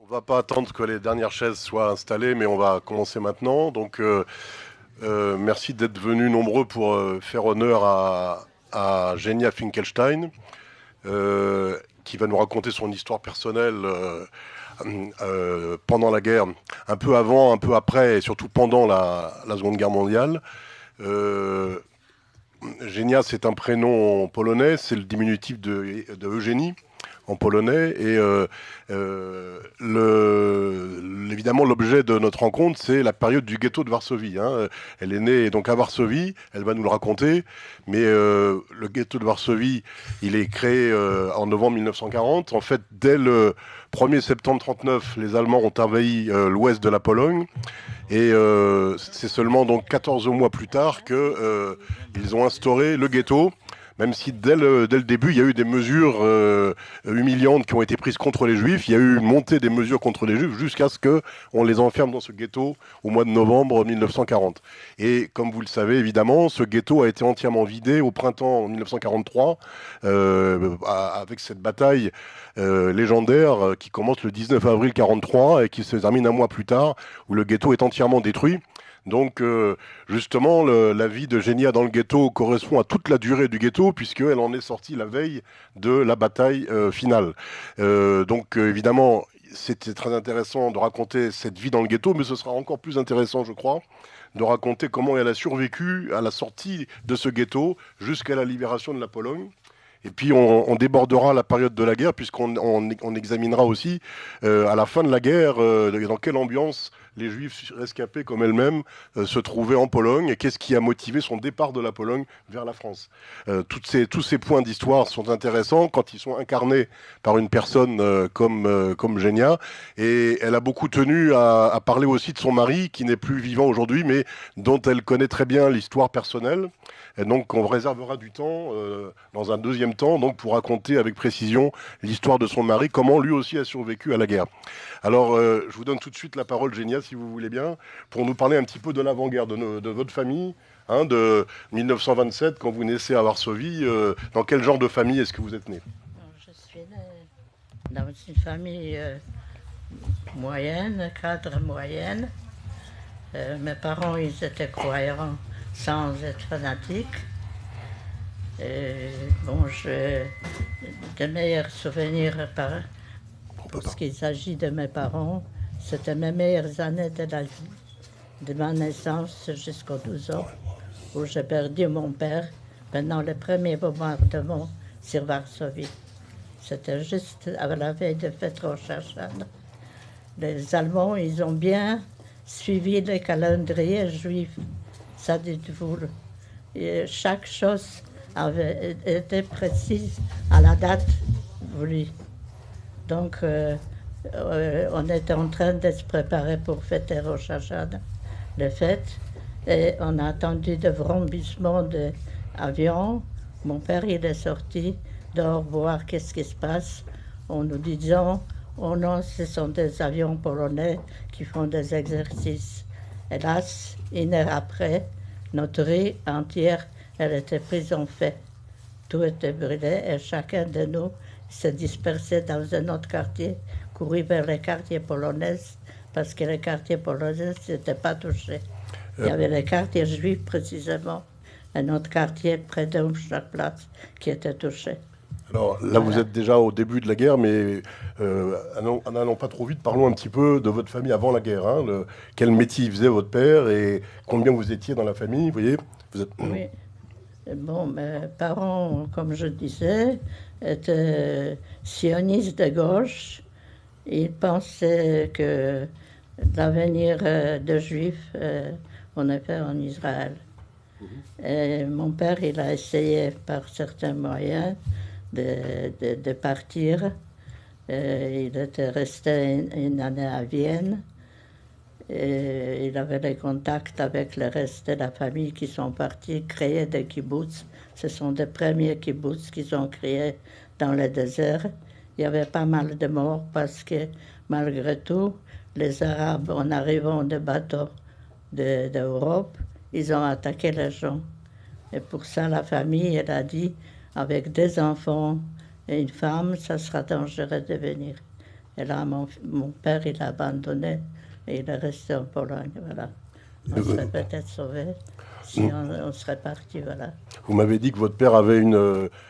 On va pas attendre que les dernières chaises soient installées, mais on va commencer maintenant. Merci d'être venus nombreux pour faire honneur à Genia Finkelstein, qui va nous raconter son histoire personnelle pendant la guerre, un peu avant, un peu après, et surtout pendant la Seconde Guerre mondiale. Euh, Genia, c'est un prénom polonais, c'est le diminutif de Eugénie en polonais. Évidemment, l'objet de notre rencontre, c'est la période du ghetto de Varsovie, hein. Elle est née donc à Varsovie, elle va nous le raconter, mais le ghetto de Varsovie, il est créé en novembre 1940. En fait, dès le 1er septembre 1939, les Allemands ont envahi l'ouest de la Pologne. C'est seulement donc 14 mois plus tard que ils ont instauré le ghetto, même si dès le début, il y a eu des mesures humiliantes qui ont été prises contre les juifs. Il y a eu une montée des mesures contre les juifs jusqu'à ce qu'on les enferme dans ce ghetto au mois de novembre 1940. Et comme vous le savez, évidemment, ce ghetto a été entièrement vidé au printemps 1943 avec cette bataille légendaire qui commence le 19 avril 43 et qui se termine un mois plus tard, où le ghetto est entièrement détruit. Donc, justement, la vie de Genia dans le ghetto correspond à toute la durée du ghetto, puisqu'elle en est sortie la veille de la bataille finale. Évidemment, c'était très intéressant de raconter cette vie dans le ghetto, mais ce sera encore plus intéressant, je crois, de raconter comment elle a survécu à la sortie de ce ghetto jusqu'à la libération de la Pologne. Et puis on débordera la période de la guerre, puisqu'on examinera aussi à la fin de la guerre dans quelle ambiance les Juifs rescapés comme elle-même se trouvaient en Pologne et qu'est-ce qui a motivé son départ de la Pologne vers la France. Tous ces points d'histoire sont intéressants quand ils sont incarnés par une personne comme Genia. Et elle a beaucoup tenu à parler aussi de son mari, qui n'est plus vivant aujourd'hui, mais dont elle connaît très bien l'histoire personnelle. Et donc on réservera du temps dans un deuxième temps donc pour raconter avec précision l'histoire de son mari, comment lui aussi a survécu à la guerre. Alors je vous donne tout de suite la parole, Génia, si vous voulez bien, pour nous parler un petit peu de l'avant-guerre, de votre famille, hein, de 1927, quand vous naissez à Varsovie. Dans quel genre de famille est-ce que vous êtes né? Je suis née dans une famille moyenne, cadre moyenne. Mes parents, ils étaient croyants sans être fanatiques. Bon, j'ai de meilleurs souvenirs pour ce qui s'agit de mes parents. C'était mes meilleures années de la vie, de ma naissance jusqu'aux 12 ans, où j'ai perdu mon père pendant le premier bombardement sur Varsovie. C'était juste à la veille de fête Rosh Hashanah. Les Allemands, ils ont bien suivi le calendrier juif. Ça dites-vous. Et chaque chose avait été précise à la date voulue. Donc, on était en train de se préparer pour fêter Rosh Hashanah, les fêtes, et on a attendu de vrombissements d'avions. Mon père, il est sorti dehors voir qu'est-ce qui se passe, en nous disant « Oh non, ce sont des avions polonais qui font des exercices. » Hélas, une heure après, notre rue entière, elle était prise en feu. Tout était brûlé et chacun de nous se dispersait dans un autre quartier, courait vers les quartiers polonais, parce que les quartiers polonais n'étaient pas touchés. Il y avait les quartiers juifs précisément, un autre quartier près d'Umschlagplatz qui était touché. Alors là, vous êtes déjà au début de la guerre, mais en n'allant pas trop vite, parlons un petit peu de votre famille avant la guerre, hein. Quel métier faisait votre père et combien vous étiez dans la famille, vous voyez, vous êtes... Oui. Bon, mes parents, comme je disais, étaient sionistes de gauche. Ils pensaient que l'avenir de Juifs, on est fait en Israël. Et mon père, il a essayé par certains moyens de partir. Il était resté une année à Vienne. Et il avait des contacts avec le reste de la famille qui sont partis créer des kibbutz. Ce sont des premiers kibbutz qu'ils ont créés dans le désert. Il y avait pas mal de morts parce que malgré tout, les Arabes, en arrivant de bateaux d'Europe, ils ont attaqué les gens. Et pour ça, la famille, elle a dit, avec des enfants et une femme, ça sera dangereux de venir. Et là, mon père, il a abandonné et il est resté en Pologne, voilà. On serait peut-être sauvés si on serait parti, voilà. Vous m'avez dit que votre père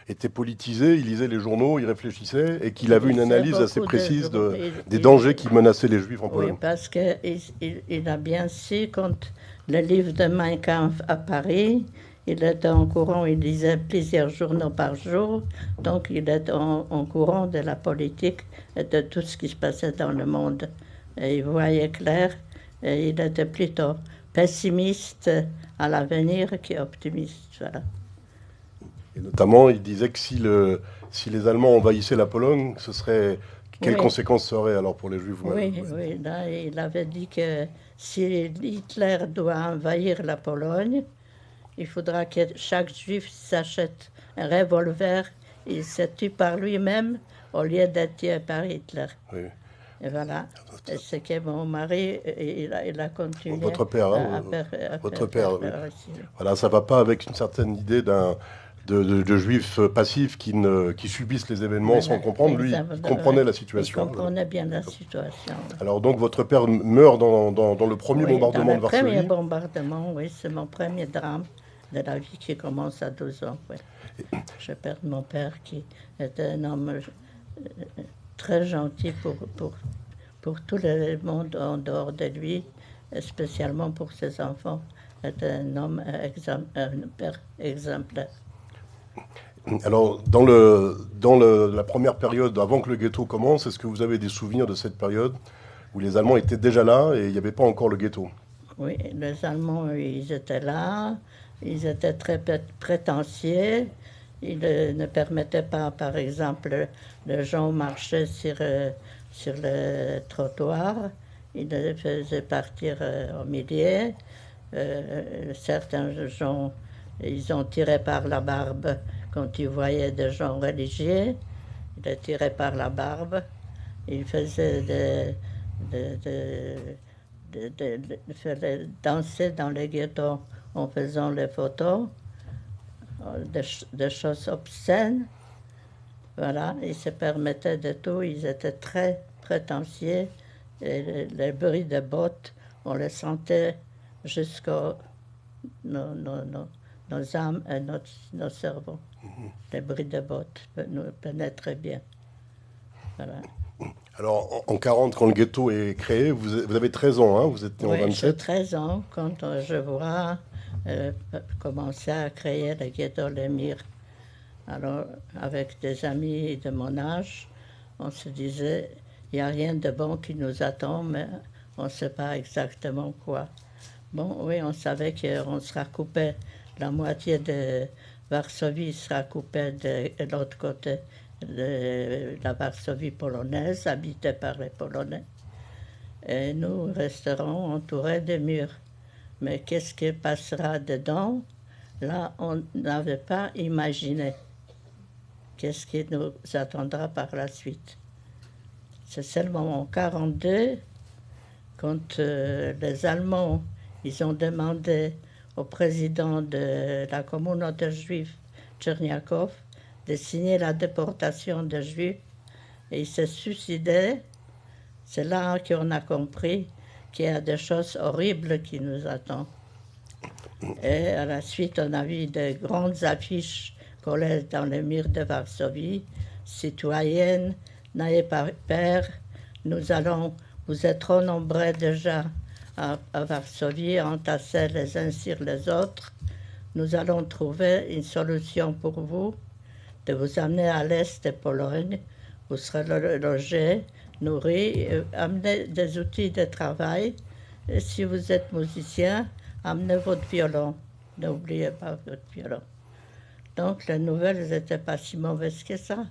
était politisé, il lisait les journaux, il réfléchissait et qu'il Il avait une lisait analyse assez beaucoup de précise journaux. des dangers qui menaçaient les Juifs en Oui, Pologne. parce qu'il il a bien su, quand le livre de Mein Kampf à Paris, il était en courant, il lisait plusieurs journaux par jour, donc il était en courant de la politique et de tout ce qui se passait dans le monde. Et il voyait clair, et il était plutôt pessimiste à l'avenir qu'optimiste, voilà. Et notamment, il disait que si les Allemands envahissaient la Pologne, quelles Oui. conséquences seraient alors pour les Juifs? Oui, oui, là, il avait dit que si Hitler doit envahir la Pologne, il faudra que chaque juif s'achète un revolver et se tue par lui-même au lieu d'être tué par Hitler. Oui. Et voilà. Et c'est que mon mari, il a continué Votre père, hein, votre père, oui. Voilà, ça va pas avec une certaine idée de juifs passifs qui subissent les événements sans comprendre. Lui, il comprenait la situation. Il comprenait bien la situation. Alors donc, votre père meurt dans le premier bombardement de Varsovie. Dans le premier bombardement, oui, c'est mon premier drame de la vie qui commence à 12 ans. Oui. Je perds mon père qui était un homme très gentil pour tout le monde en dehors de lui, et spécialement pour ses enfants. Était un homme, un père exemplaire. Alors, la première période, avant que le ghetto commence, est-ce que vous avez des souvenirs de cette période où les Allemands étaient déjà là et il n'y avait pas encore le ghetto? Oui, les Allemands, ils étaient là, ils étaient très prétentieux, ils ne permettaient pas, par exemple, les gens marchaient sur le trottoir, ils les faisaient partir au milieu. Certains gens, ils ont tiré par la barbe quand ils voyaient des gens religieux, ils les tiraient par la barbe, ils faisaient danser dans les ghettos en faisant les photos, des choses obscènes. Voilà, ils se permettaient de tout, ils étaient très prétentieux. Et les bruits de bottes, on les sentait jusqu'aux nos âmes et nos cerveaux. Les bruits de bottes nous pénétraient bien. Voilà. Alors, en 40, quand le ghetto est créé, vous avez 13 ans, hein, vous êtes né en 27. J'ai 13 ans quand je vois commencer à créer le ghetto Lemire. Alors, avec des amis de mon âge, on se disait, il n'y a rien de bon qui nous attend, mais on ne sait pas exactement quoi. Bon, oui, on savait qu'on sera coupé, la moitié de Varsovie sera coupée de l'autre côté de la Varsovie polonaise, habitée par les Polonais. Et nous resterons entourés de murs. Mais qu'est-ce qui passera dedans? Là, on n'avait pas imaginé. Qu'est-ce qui nous attendra par la suite? C'est seulement en 1942, quand les Allemands ils ont demandé au président de la communauté juive, Tcherniakov, de signer la déportation des Juifs, et il s'est suicidé. C'est là qu'on a compris qu'il y a des choses horribles qui nous attendent. Et à la suite, on a vu de grandes affiches collées dans les murs de Varsovie. Citoyennes, n'ayez pas peur, vous êtes trop nombreux déjà à Varsovie, entassés les uns sur les autres. Nous allons trouver une solution pour vous, de vous amener à l'est de Pologne. Vous serez logés, nourris, amenez des outils de travail. Et si vous êtes musicien, amenez votre violon. N'oubliez pas votre violon. Donc les nouvelles n'étaient pas si mauvaises que ça.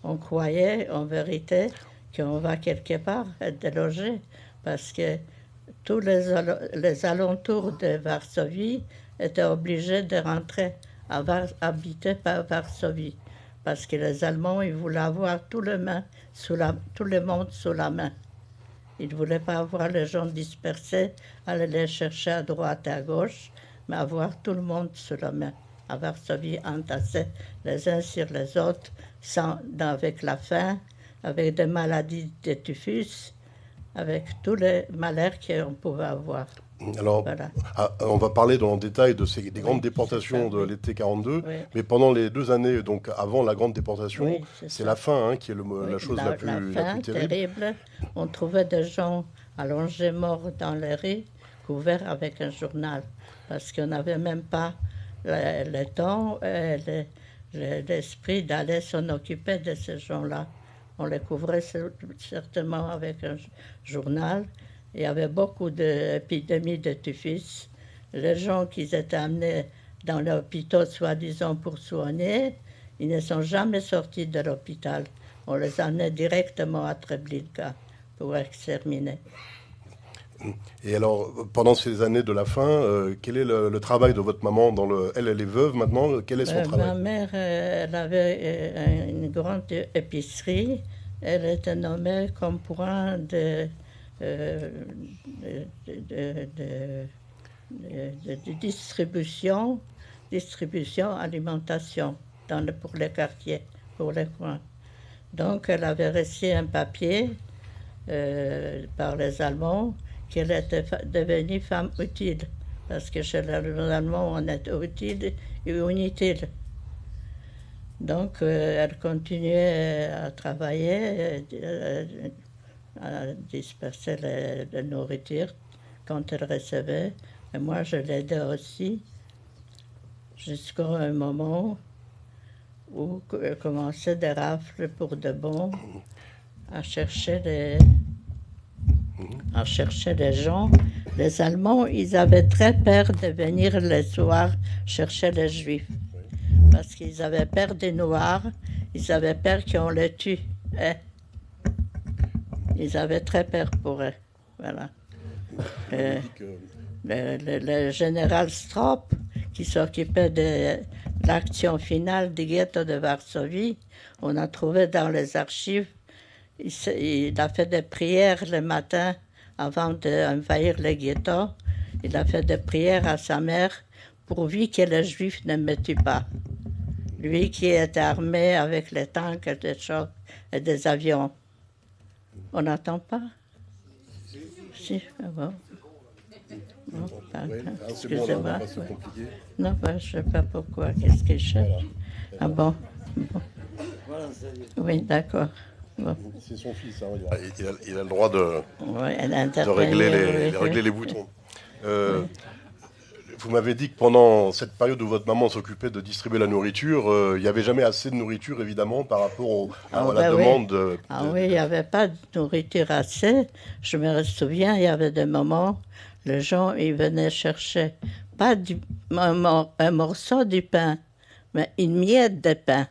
On croyait en vérité qu'on va quelque part être logé, parce que tous les alentours de Varsovie étaient obligés de rentrer habiter par Varsovie, parce que les Allemands, ils voulaient avoir tout le monde sous la main. Ils ne voulaient pas avoir les gens dispersés, aller les chercher à droite et à gauche, mais avoir tout le monde sous la main. À Varsovie, entassés les uns sur les autres, avec la faim, avec des maladies de typhus, avec tous les malheurs qu'on pouvait avoir. Alors, Voilà. on va parler en détail des grandes Oui, déportations c'est ça, de oui. l'été 42, Oui. mais pendant les 2 années, donc avant la grande déportation, Oui, c'est c'est ça. la faim hein, qui est Oui, la chose la la faim plus terrible. terrible. On trouvait des gens allongés morts dans les rues, couverts avec un journal, parce qu'on n'avait même pas le temps, l'esprit d'aller s'en occuper de ces gens-là. On les couvrait certainement avec un journal. Il y avait beaucoup d'épidémies de typhus. Les gens qui étaient amenés dans l'hôpital, soi-disant pour soigner, ils ne sont jamais sortis de l'hôpital. On les amenait directement à Treblinka pour exterminer. Et alors, pendant ces années de la faim, quel est le travail de votre maman elle est veuve maintenant, quel est son travail? Ma mère, elle avait une grande épicerie. Elle était nommée comme point euh, de distribution, alimentation pour les quartiers, pour les coins. Donc, elle avait reçu un papier par les Allemands qu'elle était devenue femme utile. Parce que chez les Allemands, on est utile et inutile. Donc, elle continuait à travailler, à disperser la nourriture quand elle recevait. Et moi, je l'aidais aussi, jusqu'à un moment où commençaient des rafles pour de bon à chercher les gens. Les Allemands, ils avaient très peur de venir le soir chercher les Juifs. Parce qu'ils avaient peur des Noirs, ils avaient peur qu'on les tue. Ils avaient très peur pour eux. Voilà. Le général Strop, qui s'occupait de l'action finale du ghetto de Varsovie, on a trouvé dans les archives, il a fait des prières le matin avant d'envahir le ghetto. Il a fait des prières à sa mère pourvu que les Juifs ne me tuent pas. Lui qui était armé avec les tanks et des chocs et des avions. On n'entend pas? Si, ah bon. Non, excusez-moi. Non, je ne sais pas pourquoi. Qu'est-ce qu'il cherche? Ah bon. Oui, d'accord. Bon. C'est son fils, hein, il a le droit de régler régler les boutons. Vous m'avez dit que pendant cette période où votre maman s'occupait de distribuer la nourriture, il n'y avait jamais assez de nourriture, évidemment, par rapport à la demande. Oui, il n'y avait pas de nourriture assez. Je me souviens, il y avait des moments, les gens, ils venaient chercher pas un morceau de pain, mais une miette de pain.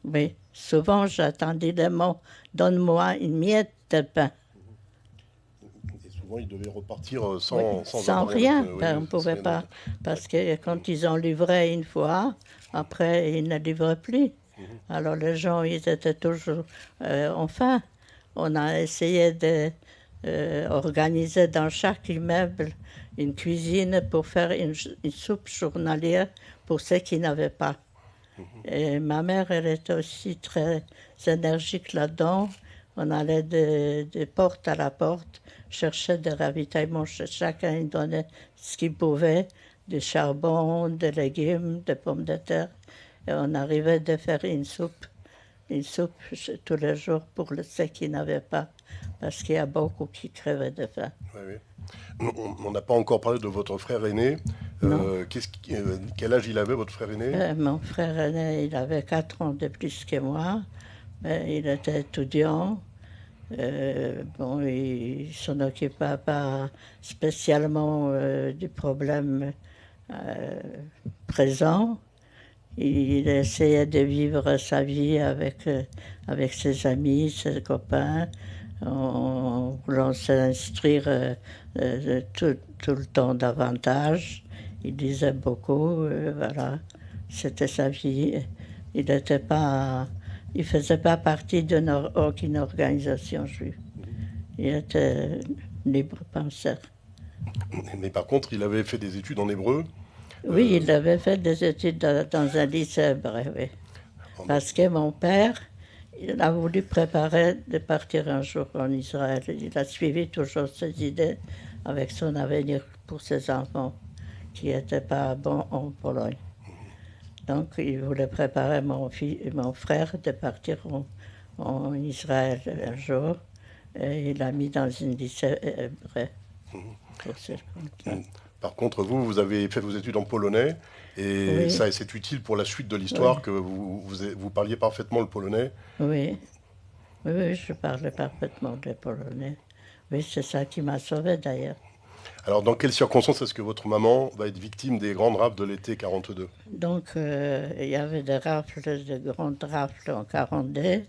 Oui, souvent j'attendais le mot « donne-moi une miette de pain ». Ils devaient repartir sans rien. On ne pouvait pas. Parce que quand ils ont livré une fois, après, ils ne livraient plus. Alors les gens, ils étaient toujours enfin. On a essayé d'organiser dans chaque immeuble une cuisine pour faire une soupe journalière pour ceux qui n'avaient pas. Et ma mère, elle était aussi très énergique là-dedans. On allait de porte à la porte, chercher des ravitaillements. Chacun donnait ce qu'il pouvait, du charbon, des légumes, des pommes de terre. Et on arrivait de faire une soupe tous les jours pour ceux qui n'avaient pas, parce qu'il y a beaucoup qui crevaient de faim. Oui. On n'a pas encore parlé de votre frère aîné. Quel âge il avait, votre frère aîné? Mon frère aîné, il avait 4 ans de plus que moi. Il était étudiant. Il ne s'en occupait pas spécialement du problème présent. Il essayait de vivre sa vie avec ses amis, ses copains, en voulant s'instruire tout le temps davantage. Il lisait beaucoup, voilà. C'était sa vie. Il n'était pas... Il ne faisait pas partie d'aucune organisation juive. Il était libre penseur. Mais par contre, il avait fait des études en hébreu? Oui, il avait fait des études dans un lycée hébreu, oui. Parce que mon père, Il a voulu préparer de partir un jour en Israël. Il a suivi toujours ses idées avec son avenir pour ses enfants, qui n'étaient pas bons en Pologne. Donc, il voulait préparer mon frère de partir en Israël un jour. Et il l'a mis dans une lycée hébreu. Par contre, vous avez fait vos études en polonais, et Oui. ça, c'est utile pour la suite de l'histoire Oui. que vous parliez parfaitement le polonais. Oui. Oui, je parlais parfaitement le polonais. Oui, c'est ça qui m'a sauvé d'ailleurs. Alors, dans quelles circonstances est-ce que votre maman va être victime des grandes rafles de l'été 42? Donc, il y avait des rafles, de grandes rafles en 42.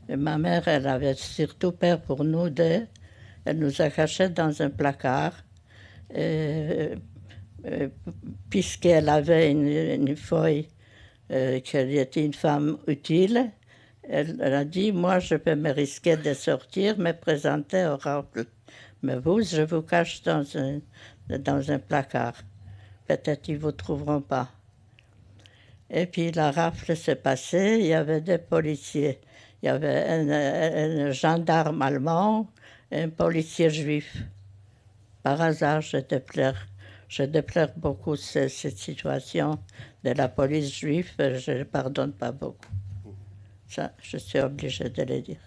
Et ma mère, elle avait surtout peur pour nous deux. Elle nous a cachés dans un placard. Et, puisqu'elle avait une feuille qu'elle était une femme utile, elle a dit, moi, je peux me risquer de sortir, me présenter au rafle. Mais vous, je vous cache dans un placard. Peut-être qu'ils ne vous trouveront pas. Et puis la rafle s'est passée, il y avait des policiers. Il y avait un gendarme allemand et un policier juif. Par hasard, je déplore beaucoup cette situation de la police juive, je ne pardonne pas beaucoup. Ça, je suis obligée de le dire.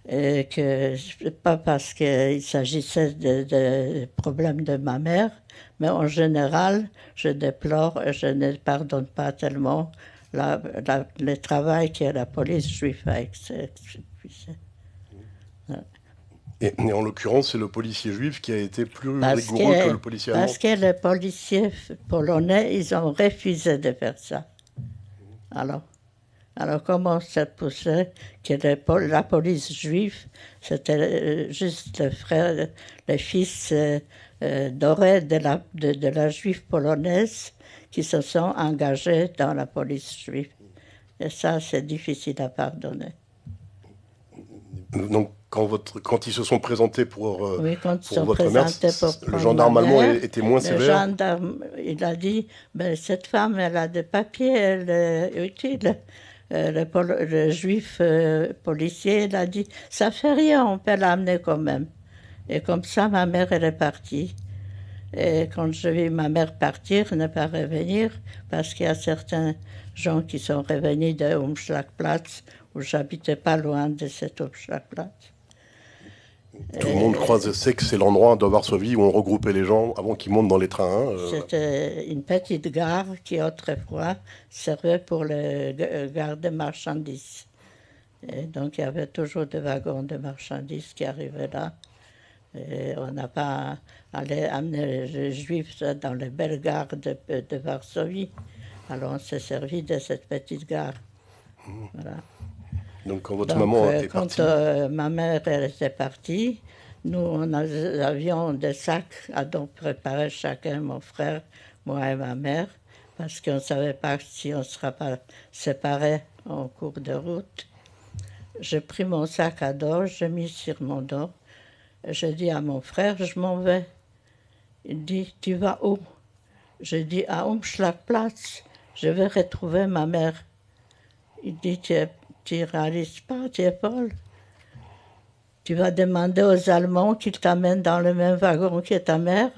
Et que, pas parce qu'il s'agissait de problèmes de ma mère, mais en général, je déplore et je ne pardonne pas tellement le travail que la police juive a exécuté. Et en l'occurrence, c'est le policier juif qui a été plus rigoureux que le policier allemand. Parce que les policiers polonais, ils ont refusé de faire ça. Alors comment c'est possible que la police juive, c'était juste le fils doré de la juive polonaise qui se sont engagés dans la police juive. Et ça, c'est difficile à pardonner. Donc, quand ils se sont présentés pour votre mère, le gendarme allemand était moins sévère. Le gendarme, il a dit, ben, cette femme, elle a des papiers, elle est utile. Le juif policier, il a dit, ça fait rien, on peut l'amener quand même. Et comme ça, ma mère, elle est partie. Et quand je vis ma mère partir, ne pas revenir, parce qu'il y a certains gens qui sont revenus de Umschlagplatz, où j'habitais pas loin de cet Umschlagplatz. Tout le monde sait que c'est l'endroit de Varsovie où on regroupait les gens avant qu'ils montent dans les trains. C'était une petite gare qui autrefois servait pour les gares de marchandises. Et donc il y avait toujours des wagons de marchandises qui arrivaient là. Et on n'a pas allé amener les juifs dans les belles gares de Varsovie. Alors on s'est servi de cette petite gare. Voilà. Donc quand votre maman est partie... Quand ma mère elle était partie, nous avions des sacs à donc préparer chacun, mon frère, moi et ma mère, parce qu'on ne savait pas si on ne sera pas séparés en cours de route. J'ai pris mon sac à dos, j'ai mis sur mon dos. Je dis à mon frère, je m'en vais. Il dit, tu vas où? Je dis, à Umschlagplatz, je vais retrouver ma mère. Il dit, tu ne réalises pas, tu es folle. Tu vas demander aux Allemands qu'ils t'amènent dans le même wagon que ta mère.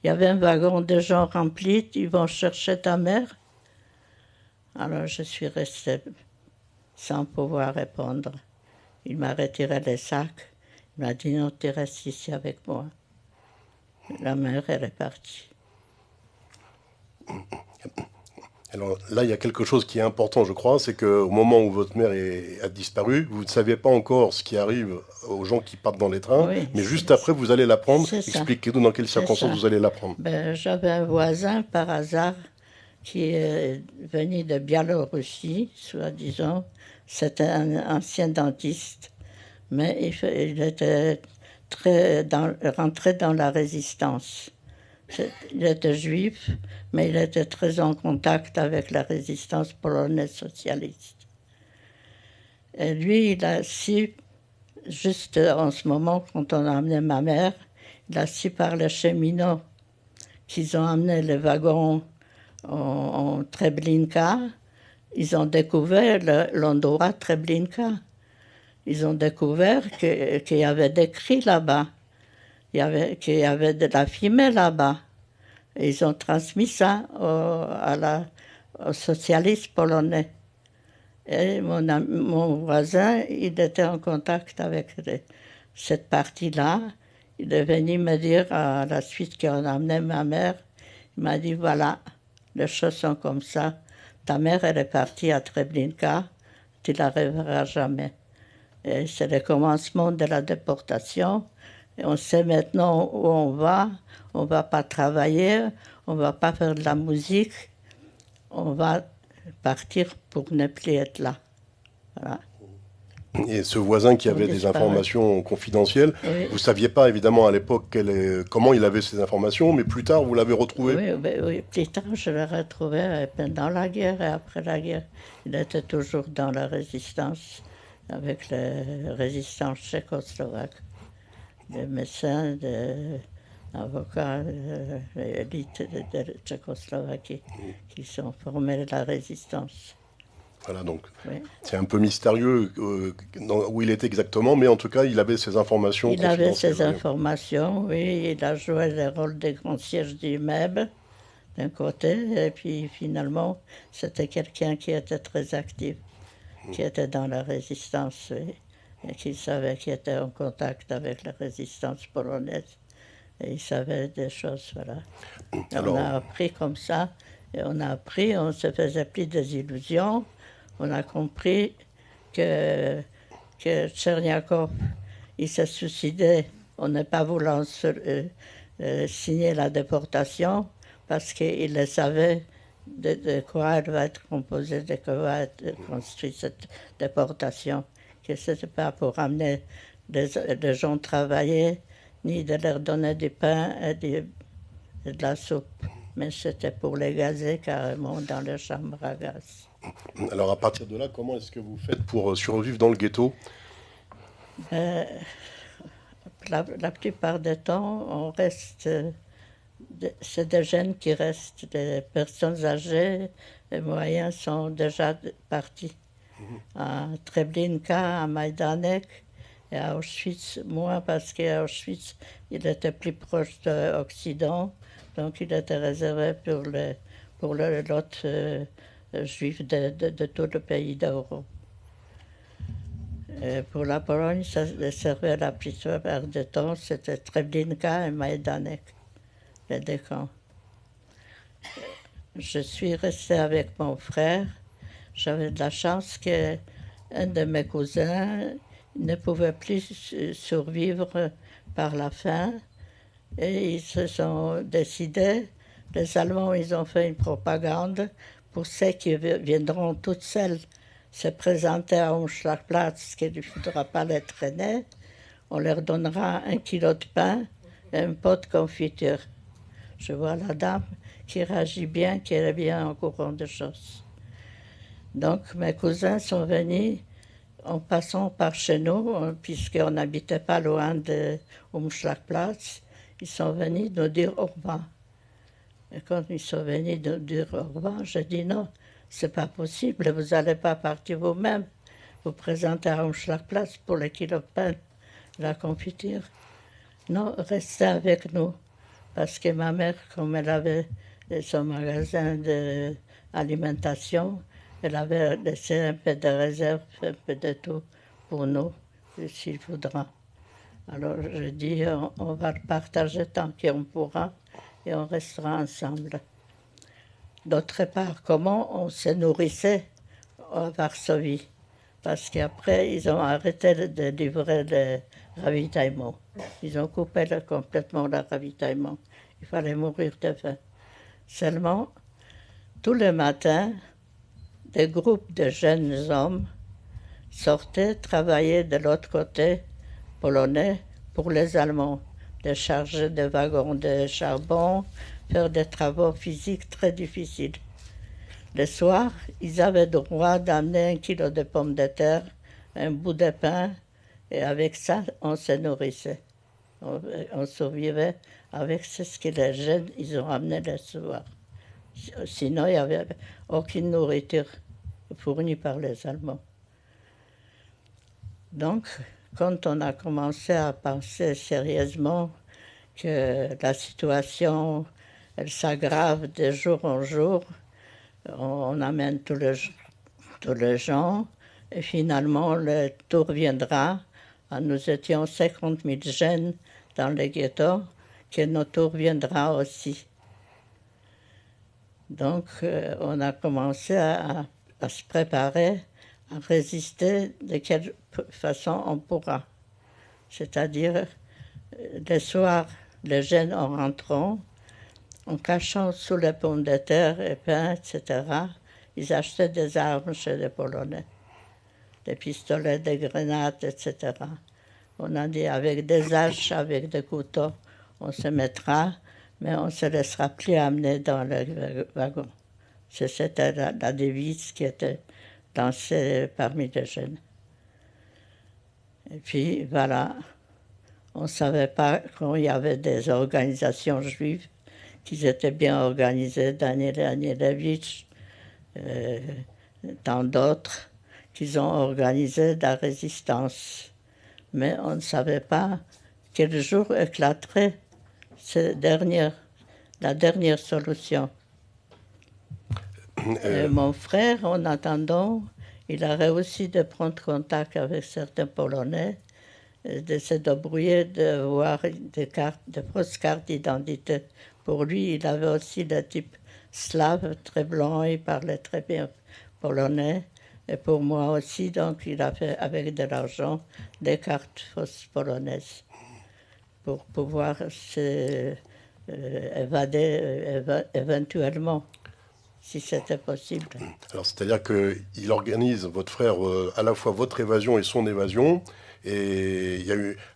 Il y avait un wagon de gens remplis, ils vont chercher ta mère. Alors je suis restée sans pouvoir répondre. Il m'a retiré les sacs. Il m'a dit, non, tu restes ici avec moi. La mère, elle est partie. Alors là, il y a quelque chose qui est important, je crois, c'est qu'au moment où votre mère a disparu, vous ne saviez pas encore ce qui arrive aux gens qui partent dans les trains, oui, mais juste après, vous allez l'apprendre. Expliquez-nous dans quelles circonstances vous allez l'apprendre. Ben, j'avais un voisin, par hasard, qui est venu de Biélorussie, soi-disant. C'était un ancien dentiste, mais il était rentré dans la résistance. Il était juif, mais il était très en contact avec la résistance polonaise socialiste. Et lui, il a su, juste en ce moment, quand on a amené ma mère, il a su par les cheminots qu'ils ont amené les wagons en Treblinka, ils ont découvert l'endroit Treblinka. Ils ont découvert qu'il y avait des cris là-bas, qu'il y avait de la fumée là-bas. Et ils ont transmis ça aux socialistes polonais. Et mon voisin, il était en contact avec cette partie-là. Il est venu me dire, à la suite qu'on a amené ma mère, il m'a dit, voilà, les choses sont comme ça. Ta mère, elle est partie à Treblinka, tu la reverras jamais. Et c'est le commencement de la déportation. Et on sait maintenant où on va pas travailler, on va pas faire de la musique, on va partir pour ne plus être là. Voilà. Et ce voisin qui avait des informations confidentielles, oui. Vous ne saviez pas évidemment à l'époque comment il avait ces informations, mais plus tard vous l'avez retrouvé. Oui, plus tard je l'ai retrouvé pendant la guerre et après la guerre. Il était toujours dans la résistance, avec la résistance tchécoslovaque. Des médecins, des avocats, l'élite de Tchécoslovaquie qui sont formés de la résistance. Voilà, donc oui. C'est un peu mystérieux où il était exactement, mais en tout cas, il avait ces informations. Il avait ces informations, oui. Il a joué le rôle de concierge d'immeuble, d'un côté, et puis finalement, c'était quelqu'un qui était très actif, qui était dans la résistance, oui, et qui savait qu'il était en contact avec la résistance polonaise. Et il savait des choses, voilà. Alors, on a appris comme ça, et on ne se faisait plus des illusions. On a compris que Tcherniakov, il s'est suicidé en ne pas voulant signer la déportation parce qu'il le savait de quoi elle va être composée, de quoi va être construite cette déportation. Que ce n'était pas pour amener des gens travailler, ni de leur donner du pain et de la soupe, mais c'était pour les gazer carrément dans les chambres à gaz. Alors à partir de là, comment est-ce que vous faites pour survivre dans le ghetto? La plupart du temps, on reste. C'est des jeunes qui restent, des personnes âgées. Les moyens sont déjà partis. À Treblinka, à Majdanek et à Auschwitz. Moi, parce qu'à Auschwitz, il était plus proche de l'Occident, donc il était réservé pour le lot juif de tout le pays d'Europe. Pour la Pologne, ça servait la plupart du temps, c'était Treblinka et Majdanek, les deux camps. Je suis restée avec mon frère. J'avais de la chance qu'un de mes cousins ne pouvait plus survivre par la faim et ils se sont décidés, les Allemands, ils ont fait une propagande pour ceux qui viendront toutes seules se présenter à Umschlagplatz, qu'il ne faudra pas les traîner. On leur donnera 1 kilo de pain et un pot de confiture. Je vois la dame qui réagit bien, qui est bien au courant des choses. Donc mes cousins sont venus en passant par chez nous, puisqu'on n'habitait pas loin de Umschlagplatz. Ils sont venus nous dire au revoir. Et quand ils sont venus nous dire au revoir, j'ai dit non, c'est pas possible, vous n'allez pas partir vous-même, vous présenter à Umschlagplatz pour le kilo de pain, la confiture. Non, restez avec nous. Parce que ma mère, comme elle avait son magasin d'alimentation, elle avait laissé un peu de réserve, un peu de tout pour nous, s'il faudra. Alors je dis, on va le partager tant qu'on pourra et on restera ensemble. D'autre part, comment on se nourrissait à Varsovie? Parce qu'après, ils ont arrêté de livrer le ravitaillement. Ils ont coupé complètement le ravitaillement. Il fallait mourir de faim. Seulement, tous les matins, des groupes de jeunes hommes sortaient travailler de l'autre côté polonais pour les Allemands, décharger des wagons de charbon, faire des travaux physiques très difficiles. Le soir, ils avaient le droit d'amener 1 kilo de pommes de terre, un bout de pain, et avec ça, on se nourrissait. On survivait avec ce que les jeunes ils ont amené le soir. Sinon, il n'y avait aucune nourriture. fournis par les Allemands. Donc, quand on a commencé à penser sérieusement que la situation, elle s'aggrave de jour en jour, on amène tous les gens, et finalement, le tour viendra. Nous étions 50 000 jeunes dans les ghettos, que notre tour viendra aussi. Donc, on a commencé à se préparer, à résister de quelle façon on pourra. C'est-à-dire, le soir, les jeunes en rentrant, en cachant sous les pommes de terre et pain, etc., ils achetaient des armes chez les Polonais, des pistolets, des grenades, etc. On a dit avec des haches, avec des couteaux, on se mettra, mais on ne se laissera plus amener dans le wagon. C'était la devise qui était lancée parmi les jeunes. Et puis voilà, on ne savait pas qu'il y avait des organisations juives qui étaient bien organisées, Daniel Anielewicz, tant d'autres, qui ont organisé la résistance. Mais on ne savait pas quel jour éclaterait la dernière solution. Mon frère, en attendant, il a réussi de prendre contact avec certains Polonais, de se débrouiller, de voir de fausses cartes d'identité. Pour lui, il avait aussi le type slave, très blanc, il parlait très bien polonais. Et pour moi aussi, donc, il a fait avec de l'argent des cartes fausses polonaises pour pouvoir évader éventuellement, si c'était possible. Alors, c'est-à-dire qu'il organise, votre frère, à la fois votre évasion et son évasion. Et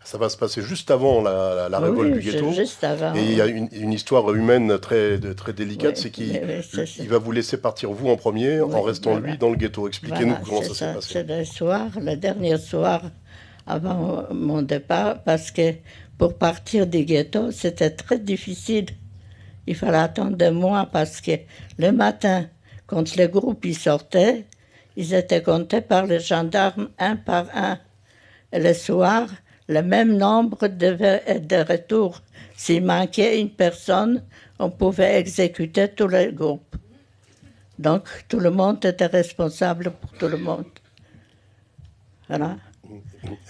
ça va se passer juste avant la révolte du ghetto. Juste avant. Et il y a une histoire humaine très délicate, c'est qu'il va vous laisser partir vous en premier, en restant lui dans le ghetto. Expliquez-nous comment ça s'est passé. C'est le dernier soir avant mon départ, parce que pour partir du ghetto, c'était très difficile. Il fallait attendre 2 mois parce que le matin, quand les groupes y sortaient, ils étaient comptés par les gendarmes un par un. Et le soir, le même nombre devait être de retour. S'il manquait une personne, on pouvait exécuter tous les groupes. Donc, tout le monde était responsable pour tout le monde. Voilà.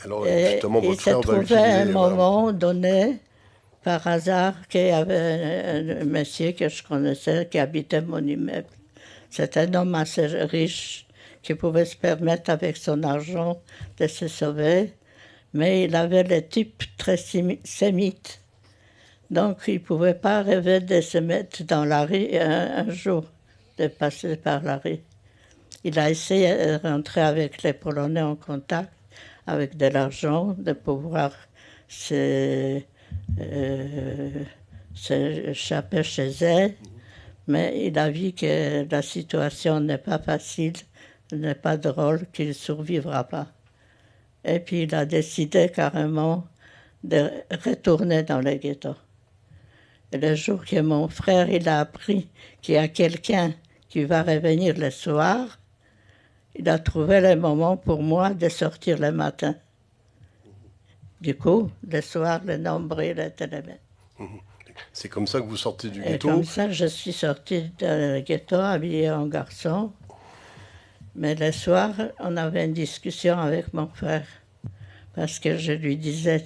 Alors, justement, votre frère va utiliser... Il s'est trouvé à un moment donné, par hasard, qu'il y avait un monsieur que je connaissais qui habitait mon immeuble. C'était un homme assez riche qui pouvait se permettre avec son argent de se sauver, mais il avait le type très sémite. Donc il ne pouvait pas rêver de se mettre dans la rue un jour, de passer par la rue. Il a essayé de rentrer avec les Polonais en contact, avec de l'argent, de pouvoir s'échapper chez eux, mais il a vu que la situation n'est pas facile, n'est pas drôle, qu'il ne survivra pas. Et puis il a décidé carrément de retourner dans le ghetto. Et le jour que mon frère il a appris qu'il y a quelqu'un qui va revenir le soir, il a trouvé le moment pour moi de sortir le matin. Du coup, le soir, le nombril était le même. C'est comme ça que vous sortez du ghetto? Et comme ça, je suis sortie du ghetto, habillée en garçon. Mais le soir, on avait une discussion avec mon frère. Parce que je lui disais,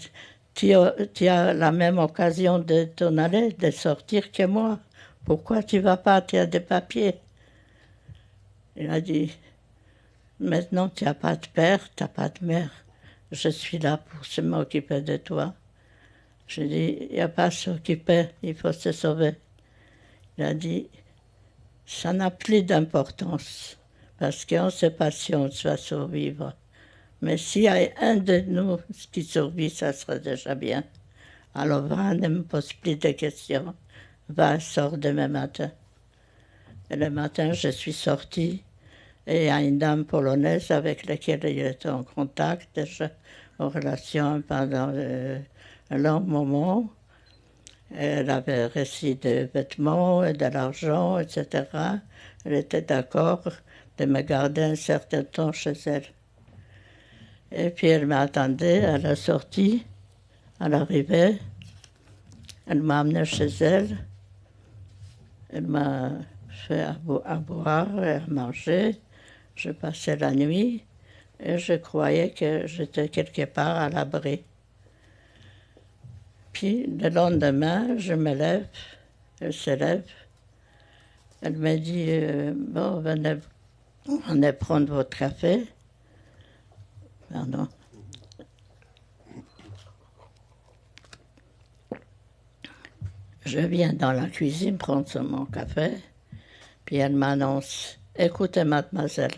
tu as la même occasion de t'en aller, de sortir que moi. Pourquoi tu ne vas pas, tu as des papiers? Il a dit, maintenant tu n'as pas de père, tu n'as pas de mère. Je suis là pour m'occuper de toi. Je dis, il n'y a pas à s'occuper, il faut se sauver. Il a dit, ça n'a plus d'importance, parce qu'on ne sait pas si on va survivre. Mais s'il y a un de nous qui survit, ça serait déjà bien. Alors va, ne me pose plus de questions. Va, sors demain matin. Et le matin, je suis sortie. Et il y a une dame polonaise avec laquelle il était en contact, déjà en relation pendant un long moment. Elle avait reçu des vêtements et de l'argent, etc. Elle était d'accord de me garder un certain temps chez elle. Et puis elle m'attendait à la sortie, à l'arrivée. Elle m'a amené chez elle. Elle m'a fait à boire et à manger. Je passais la nuit et je croyais que j'étais quelque part à l'abri. Puis le lendemain, je me lève, elle se lève. Elle me dit, bon, venez prendre votre café. Pardon. Je viens dans la cuisine prendre mon café, puis elle m'annonce, écoutez mademoiselle,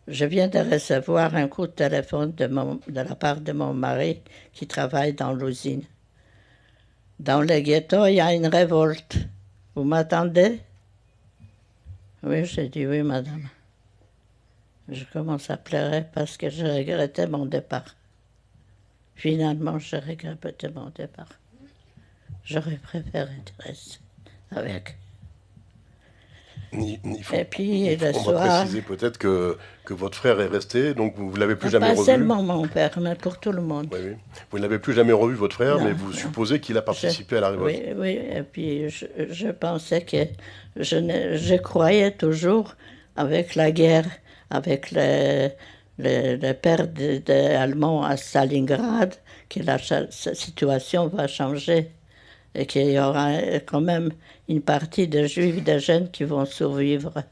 je viens de recevoir un coup de téléphone de la part de mon mari qui travaille dans l'usine. Dans le ghetto, il y a une révolte. Vous m'attendez? Oui, j'ai dit oui, madame. Je commence à pleurer parce que je regrettais mon départ. Finalement, je regrettais mon départ. J'aurais préféré rester avec. Et puis le on soir... va préciser peut-être que votre frère est resté, donc vous ne l'avez plus jamais revu. Pas seulement mon père, mais pour tout le monde. Oui, oui. Vous n'avez plus jamais revu votre frère, Non, mais vous supposez qu'il a participé à la révolte. Oui, oui, et puis je pensais que je croyais toujours avec la guerre, avec le père Allemands à Stalingrad, que la situation va changer et qu'il y aura quand même une partie de juifs, de jeunes qui vont survivre.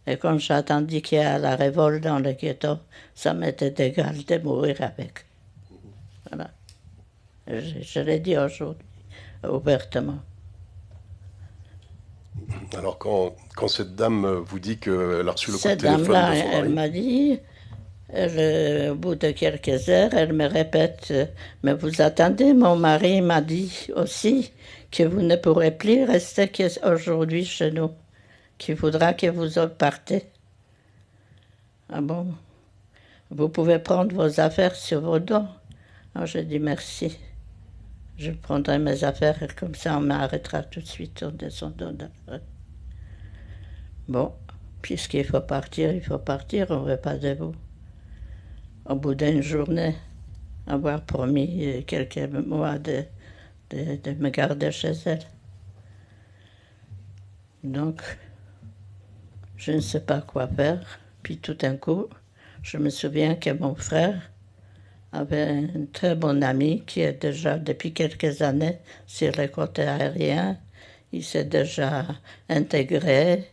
Et quand j'ai entendu qu'il y a la révolte dans le ghetto, ça m'était égal de mourir avec. Voilà. Je l'ai dit aujourd'hui, ouvertement. Alors quand cette dame vous dit qu'elle a reçu le coup de Cette téléphone dame-là, de son mari... elle m'a dit, au bout de quelques heures, elle me répète, mais vous attendez, mon mari m'a dit aussi que vous ne pourrez plus rester aujourd'hui chez nous, qu'il faudra que vous partez. Ah bon? Vous pouvez prendre vos affaires sur vos dos. Alors j'ai dit merci. Je prendrai mes affaires et comme ça on m'arrêtera tout de suite en descendant de la rue. Bon, puisqu'il faut partir, on ne veut pas de vous. Au bout d'une journée, avoir promis quelques mois de me garder chez elle. Donc, je ne sais pas quoi faire. Puis tout d'un coup, je me souviens que mon frère avait un très bon ami qui est déjà depuis quelques années sur le côté aérien. Il s'est déjà intégré,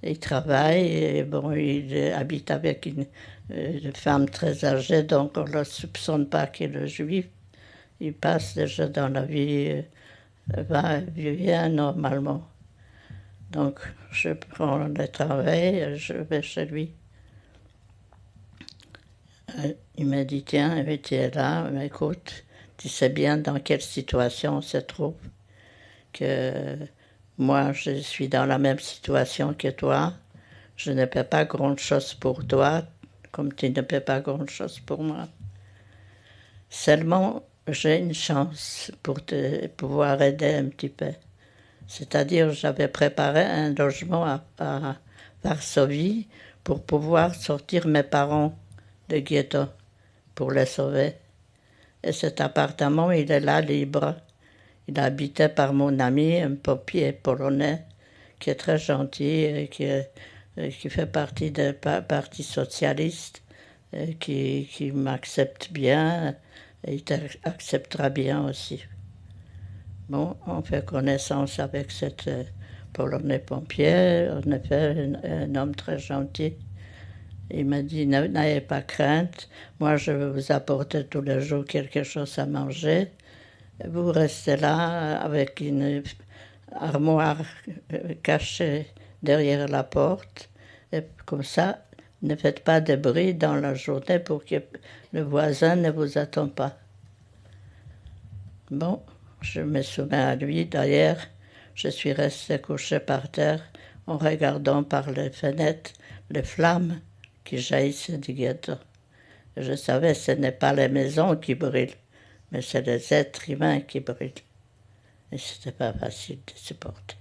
il travaille, et bon, il habite avec une femme très âgée, donc on ne le soupçonne pas qu'il est juif. Il passe déjà dans la vie, va-et-vient normalement. Donc, je prends le travail, je vais chez lui. Il m'a dit, tiens, tu es là, mais écoute, tu sais bien dans quelle situation on se trouve, que moi, je suis dans la même situation que toi, je ne peux pas grand-chose pour toi, comme tu ne peux pas grand-chose pour moi. Seulement, j'ai une chance pour te pouvoir aider un petit peu. C'est-à-dire, j'avais préparé un logement à Varsovie pour pouvoir sortir mes parents de ghetto, pour les sauver. Et cet appartement, il est là, libre. Il est habité par mon ami, un pompier polonais, qui est très gentil et qui fait partie du Parti socialiste, et qui m'accepte bien, et il t'acceptera bien aussi. Bon, on fait connaissance avec cet Polonais pompier, en effet, un homme très gentil. Il m'a dit, n'ayez pas crainte, moi je vais vous apporter tous les jours quelque chose à manger. Vous restez là avec une armoire cachée derrière la porte, et comme ça, ne faites pas de bruit dans la journée pour que le voisin ne vous attende pas. Bon, je me souviens à lui, d'ailleurs, je suis restée couchée par terre en regardant par les fenêtres les flammes qui jaillissaient du ghetto. Je savais que ce n'est pas les maisons qui brûlent, mais c'est les êtres humains qui brûlent. Et ce n'était pas facile de supporter.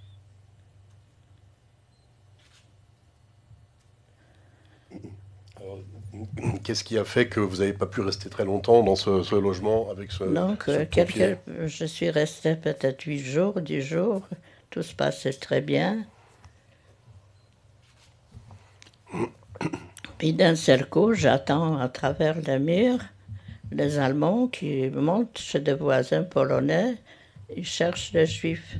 Qu'est-ce qui a fait que vous n'avez pas pu rester très longtemps dans ce logement avec Donc, ce pompier? je suis restée peut-être 8 jours, 10 jours. Tout se passait très bien. Puis d'un seul coup, j'attends à travers le mur les Allemands qui montent chez des voisins polonais. Ils cherchent les Juifs.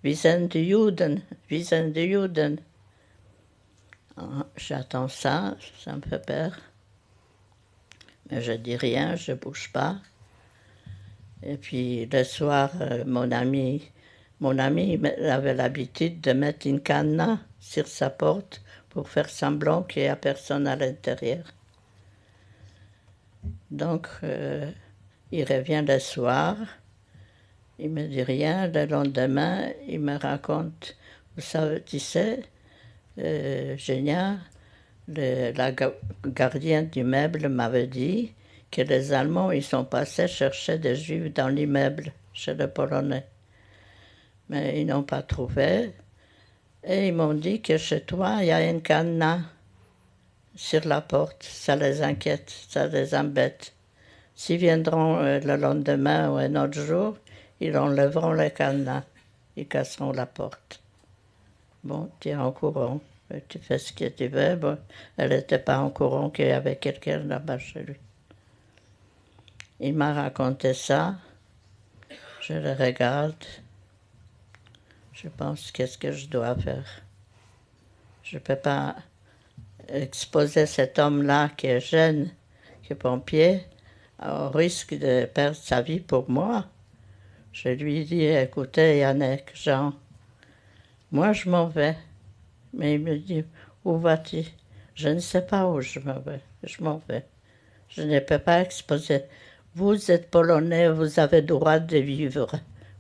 Wir sind die Juden, wir sind die Juden. Ah, j'attends ça, ça me fait peur. Mais je dis rien, je bouge pas. Et puis le soir, mon ami avait l'habitude de mettre une cadenas sur sa porte pour faire semblant qu'il n'y a personne à l'intérieur. Donc, il revient le soir, il me dit rien. Le lendemain, il me raconte, vous savez, tu sais, Génia, la gardienne du meuble m'avait dit que les Allemands, ils sont passés chercher des Juifs dans l'immeuble, chez les Polonais. Mais ils n'ont pas trouvé. Et ils m'ont dit que chez toi, il y a une cadenas sur la porte. Ça les inquiète, ça les embête. S'ils viendront le lendemain ou un autre jour, ils enlèveront le cadenas. Ils casseront la porte. Bon, tu es en courant. Tu fais ce que tu veux. Bon, elle n'était pas en courant qu'il y avait quelqu'un là-bas chez lui. Il m'a raconté ça. Je le regarde. Je pense, qu'est-ce que je dois faire? Je ne peux pas exposer cet homme-là qui est jeune, qui est pompier, au risque de perdre sa vie pour moi. Je lui dis, écoutez Yannick, Jean, moi je m'en vais. Mais il me dit, où vas-tu? Je ne sais pas où je m'en vais. Je m'en vais. Je ne peux pas exposer. Vous êtes polonais, vous avez le droit de vivre.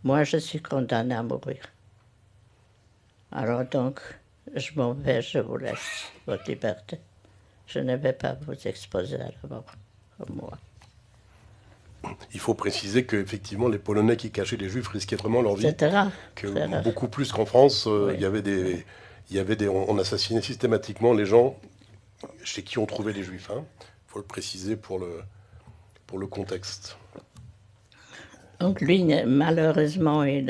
Moi, je suis condamné à mourir. Alors donc, je m'en vais, je vous laisse votre liberté. Je ne vais pas vous exposer à la mort, comme moi. Il faut préciser qu'effectivement, les Polonais qui cachaient les Juifs risquaient vraiment leur vie. C'était rare. Que beaucoup plus qu'en France, Oui. on assassinait systématiquement les gens chez qui on trouvait les Juifs. Il faut le préciser pour le contexte. Donc lui, malheureusement, il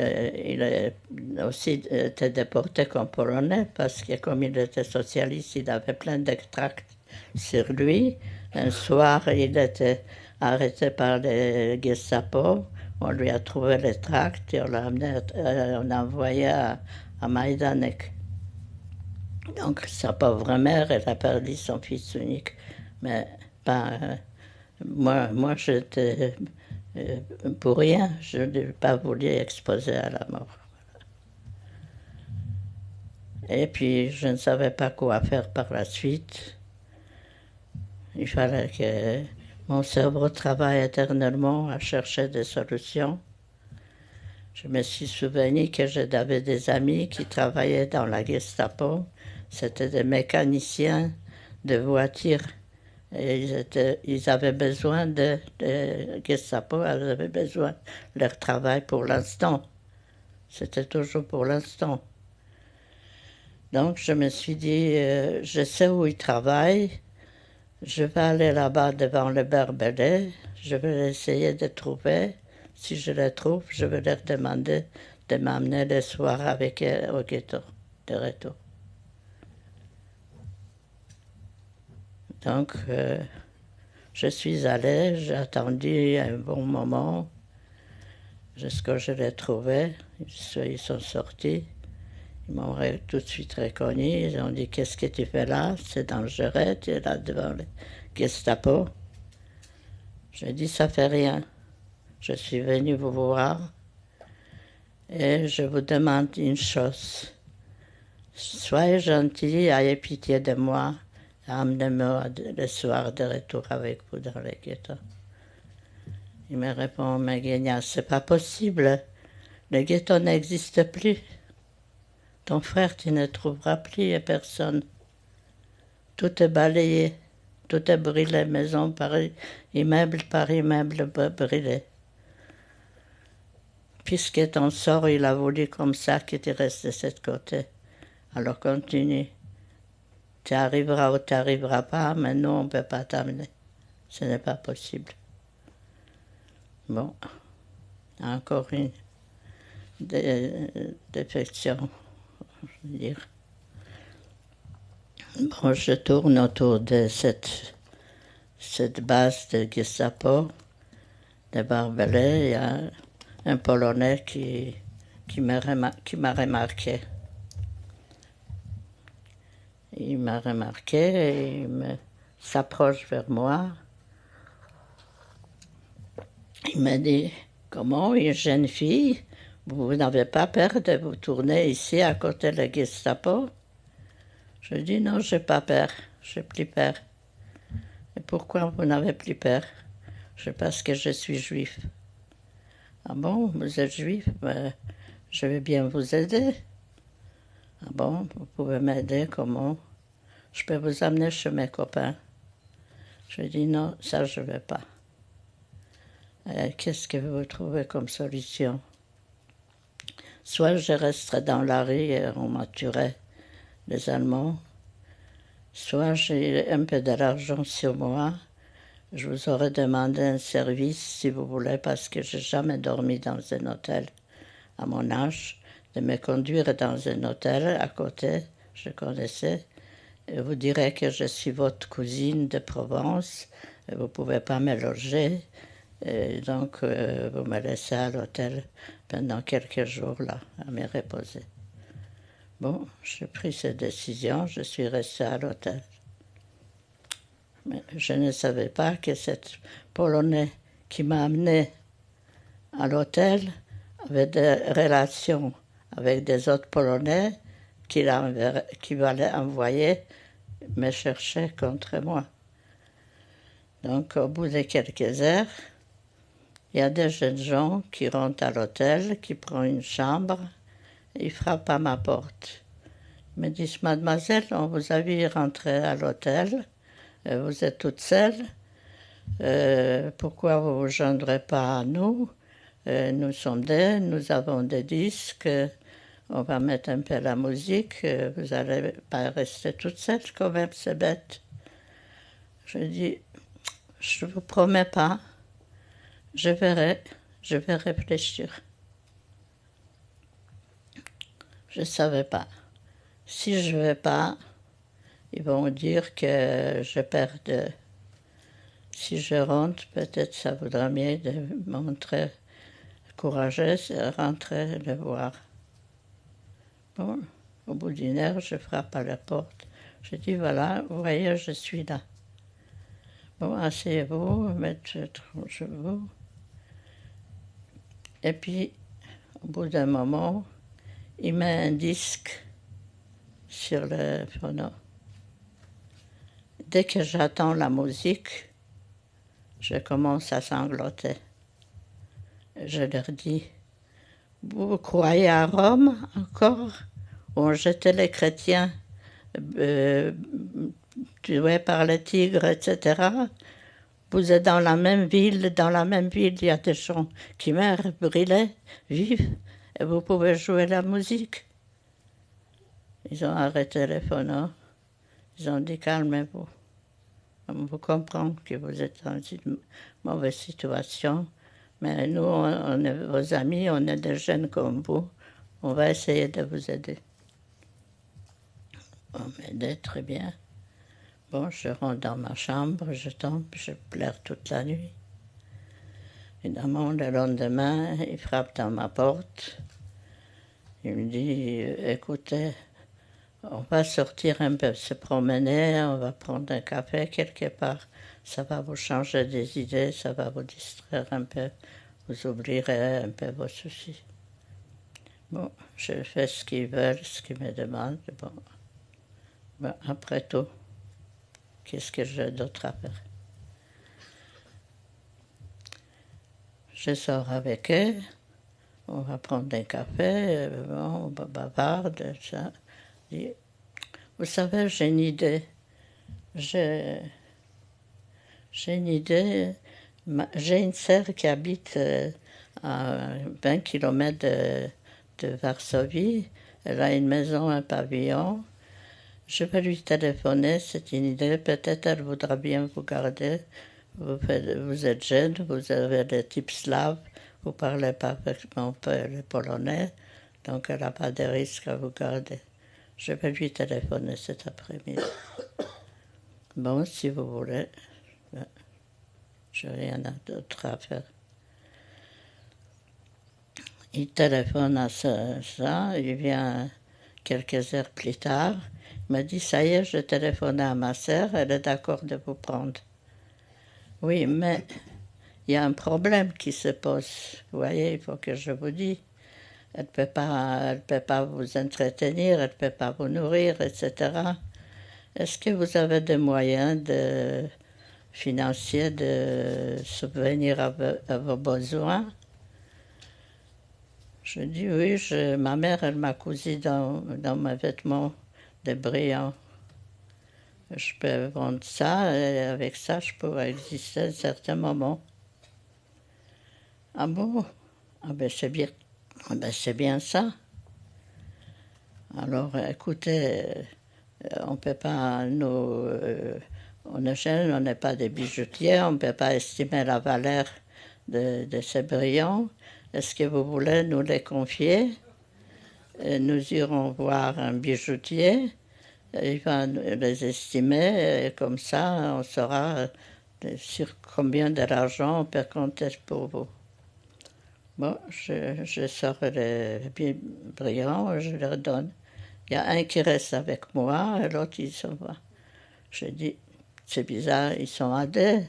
a aussi été déporté comme Polonais parce que comme il était socialiste, il avait plein de tracts sur lui. Un soir, il était arrêté par les Gestapo. On lui a trouvé les tracts et on l'a amené, on l'a envoyé à Majdanek. Donc sa pauvre mère, elle a perdu son fils unique. Mais pas, moi j'étais pour rien, je n'ai pas voulu exposer à la mort. Et puis, je ne savais pas quoi faire par la suite. Il fallait que mon cerveau travaille éternellement à chercher des solutions. Je me suis souvenu que j'avais des amis qui travaillaient dans la Gestapo. C'était des mécaniciens de voitures. Et ils avaient besoin de Gestapo, ils avaient besoin de leur travail pour l'instant. C'était toujours pour l'instant. Donc je me suis dit, je sais où ils travaillent, je vais aller là-bas devant le Berbelais, je vais essayer de trouver. Si je les trouve, je vais leur demander de m'amener le soir avec eux au ghetto, de retour. Donc, je suis allée, j'ai attendu un bon moment jusqu'à ce que je les trouvais. Ils sont sortis, ils m'ont tout de suite reconnu. Ils ont dit, qu'est-ce que tu fais là? C'est dangereux, tu es là devant le Gestapo. J'ai dit, ça fait rien. Je suis venu vous voir et je vous demande une chose. Soyez gentil, ayez pitié de moi. Amenez-moi le soir de retour avec vous dans le ghetto. Il me répond, mais Guénia, c'est pas possible. Le ghetto n'existe plus. Ton frère, tu ne trouveras plus personne. Tout est balayé, tout est brûlé, maison par immeuble brûlé. Puisque ton sort, il a voulu comme ça que tu restes de ce côté. Alors continue. Tu arriveras ou tu n'arriveras pas, mais nous, on ne peut pas t'amener. Ce n'est pas possible. Bon, encore une défection, je veux dire. Bon, je tourne autour de cette base de Gestapo, de Barbelé. Il y a un Polonais qui m'a remarqué. Il m'a remarqué et il s'approche vers moi. Il m'a dit, comment une jeune fille, vous n'avez pas peur de vous tourner ici à côté de la Gestapo? Je dis, non, je n'ai pas peur, je n'ai plus peur. Et pourquoi vous n'avez plus peur? Parce que je suis juif. Ah bon, vous êtes juif? Ben, je vais bien vous aider. Ah bon, vous pouvez m'aider, comment? Je peux vous amener chez mes copains. Je dis non, ça je ne vais pas. Qu'est-ce que vous trouvez comme solution? Soit je resterai dans la rue et on m'a tué, les Allemands, soit j'ai un peu d'argent sur moi. Je vous aurais demandé un service, si vous voulez, parce que je n'ai jamais dormi dans un hôtel à mon âge, de me conduire dans un hôtel à côté, je connaissais, et vous direz que je suis votre cousine de Provence, et vous ne pouvez pas me loger, et donc vous me laissez à l'hôtel pendant quelques jours là, à me reposer. Bon, j'ai pris cette décision, je suis restée à l'hôtel. Mais je ne savais pas que cet Polonais qui m'a amené à l'hôtel avait des relations avec des autres Polonais qu'il allait envoyer me chercher contre moi. Donc, au bout de quelques heures, il y a des jeunes gens qui rentrent à l'hôtel, qui prennent une chambre, et ils frappent à ma porte. Ils me disent, mademoiselle, on vous a vu rentrer à l'hôtel, vous êtes toute seule, pourquoi vous ne vous joindrez pas à nous? Nous sommes nous avons des disques, on va mettre un peu la musique, vous n'allez pas rester toute seule quand même, c'est bête. Je dis, je ne vous promets pas, je vais réfléchir. Je ne savais pas. Si je ne vais pas, ils vont dire que je perds de... Si je rentre, peut-être ça vaudra mieux de montrer courageuse et rentrer le voir. Bon, au bout d'une heure, je frappe à la porte. Je dis, voilà, vous voyez, je suis là. Bon, asseyez-vous, mettez vous. Et puis, au bout d'un moment, il met un disque sur le phono. Dès que j'attends la musique, je commence à sangloter. Je leur dis, vous croyez à Rome encore, où on jetait les chrétiens tués par les tigres, etc. Vous êtes dans la même ville, il y a des gens qui meurent, brûlés, vifs, et vous pouvez jouer la musique. Ils ont arrêté les phonos, ils ont dit calmez-vous. On vous comprend que vous êtes dans une mauvaise situation, mais nous, on est vos amis, on est des jeunes comme vous, on va essayer de vous aider. On m'aidait très bien. Bon, je rentre dans ma chambre, je tombe, je pleure toute la nuit. Évidemment, le lendemain, il frappe dans ma porte. Il me dit, écoutez, on va sortir un peu, se promener, on va prendre un café quelque part. Ça va vous changer des idées, ça va vous distraire un peu. Vous oublierez un peu vos soucis. Bon, je fais ce qu'ils veulent, ce qu'ils me demandent. Bon, ben, après tout, qu'est-ce que j'ai d'autre à faire? Je sors avec eux, on va prendre un café, bon, on va bavarder, ça. Vous savez, j'ai une idée. J'ai une idée. J'ai une sœur qui habite à 20 km de Varsovie. Elle a une maison, un pavillon. Je vais lui téléphoner, c'est une idée. Peut-être elle voudra bien vous garder. Vous êtes jeune, vous avez des types slaves, vous parlez parfaitement le polonais, donc elle n'a pas de risque à vous garder. Je vais lui téléphoner cet après-midi. Bon, si vous voulez, je n'ai rien d'autre à faire. Il téléphone à ça, il vient quelques heures plus tard. Il m'a dit, ça y est, je téléphone à ma sœur, elle est d'accord de vous prendre. Oui, mais il y a un problème qui se pose. Vous voyez, il faut que je vous dise. Elle ne peut pas vous entretenir, elle ne peut pas vous nourrir, etc. Est-ce que vous avez des moyens financiers de subvenir à vos besoins? Je dis oui, ma mère, elle m'a cousu dans mes vêtements de brillants. Je peux vendre ça et avec ça, je pourrais exister à un certain moment. Ah bon? Ah ben c'est bien. Ah ben c'est bien ça. Alors écoutez, on ne peut pas, on est jeunes, on n'est pas des bijoutiers, on ne peut pas estimer la valeur de ces brillants. Est-ce que vous voulez nous les confier? Et nous irons voir un bijoutier, il va les estimer, et comme ça, on saura sur combien de l'argent on peut compter pour vous. Bon, je sors les brillants, je leur donne. Il y a un qui reste avec moi et l'autre il s'en va. Je dis, c'est bizarre, ils sont à deux.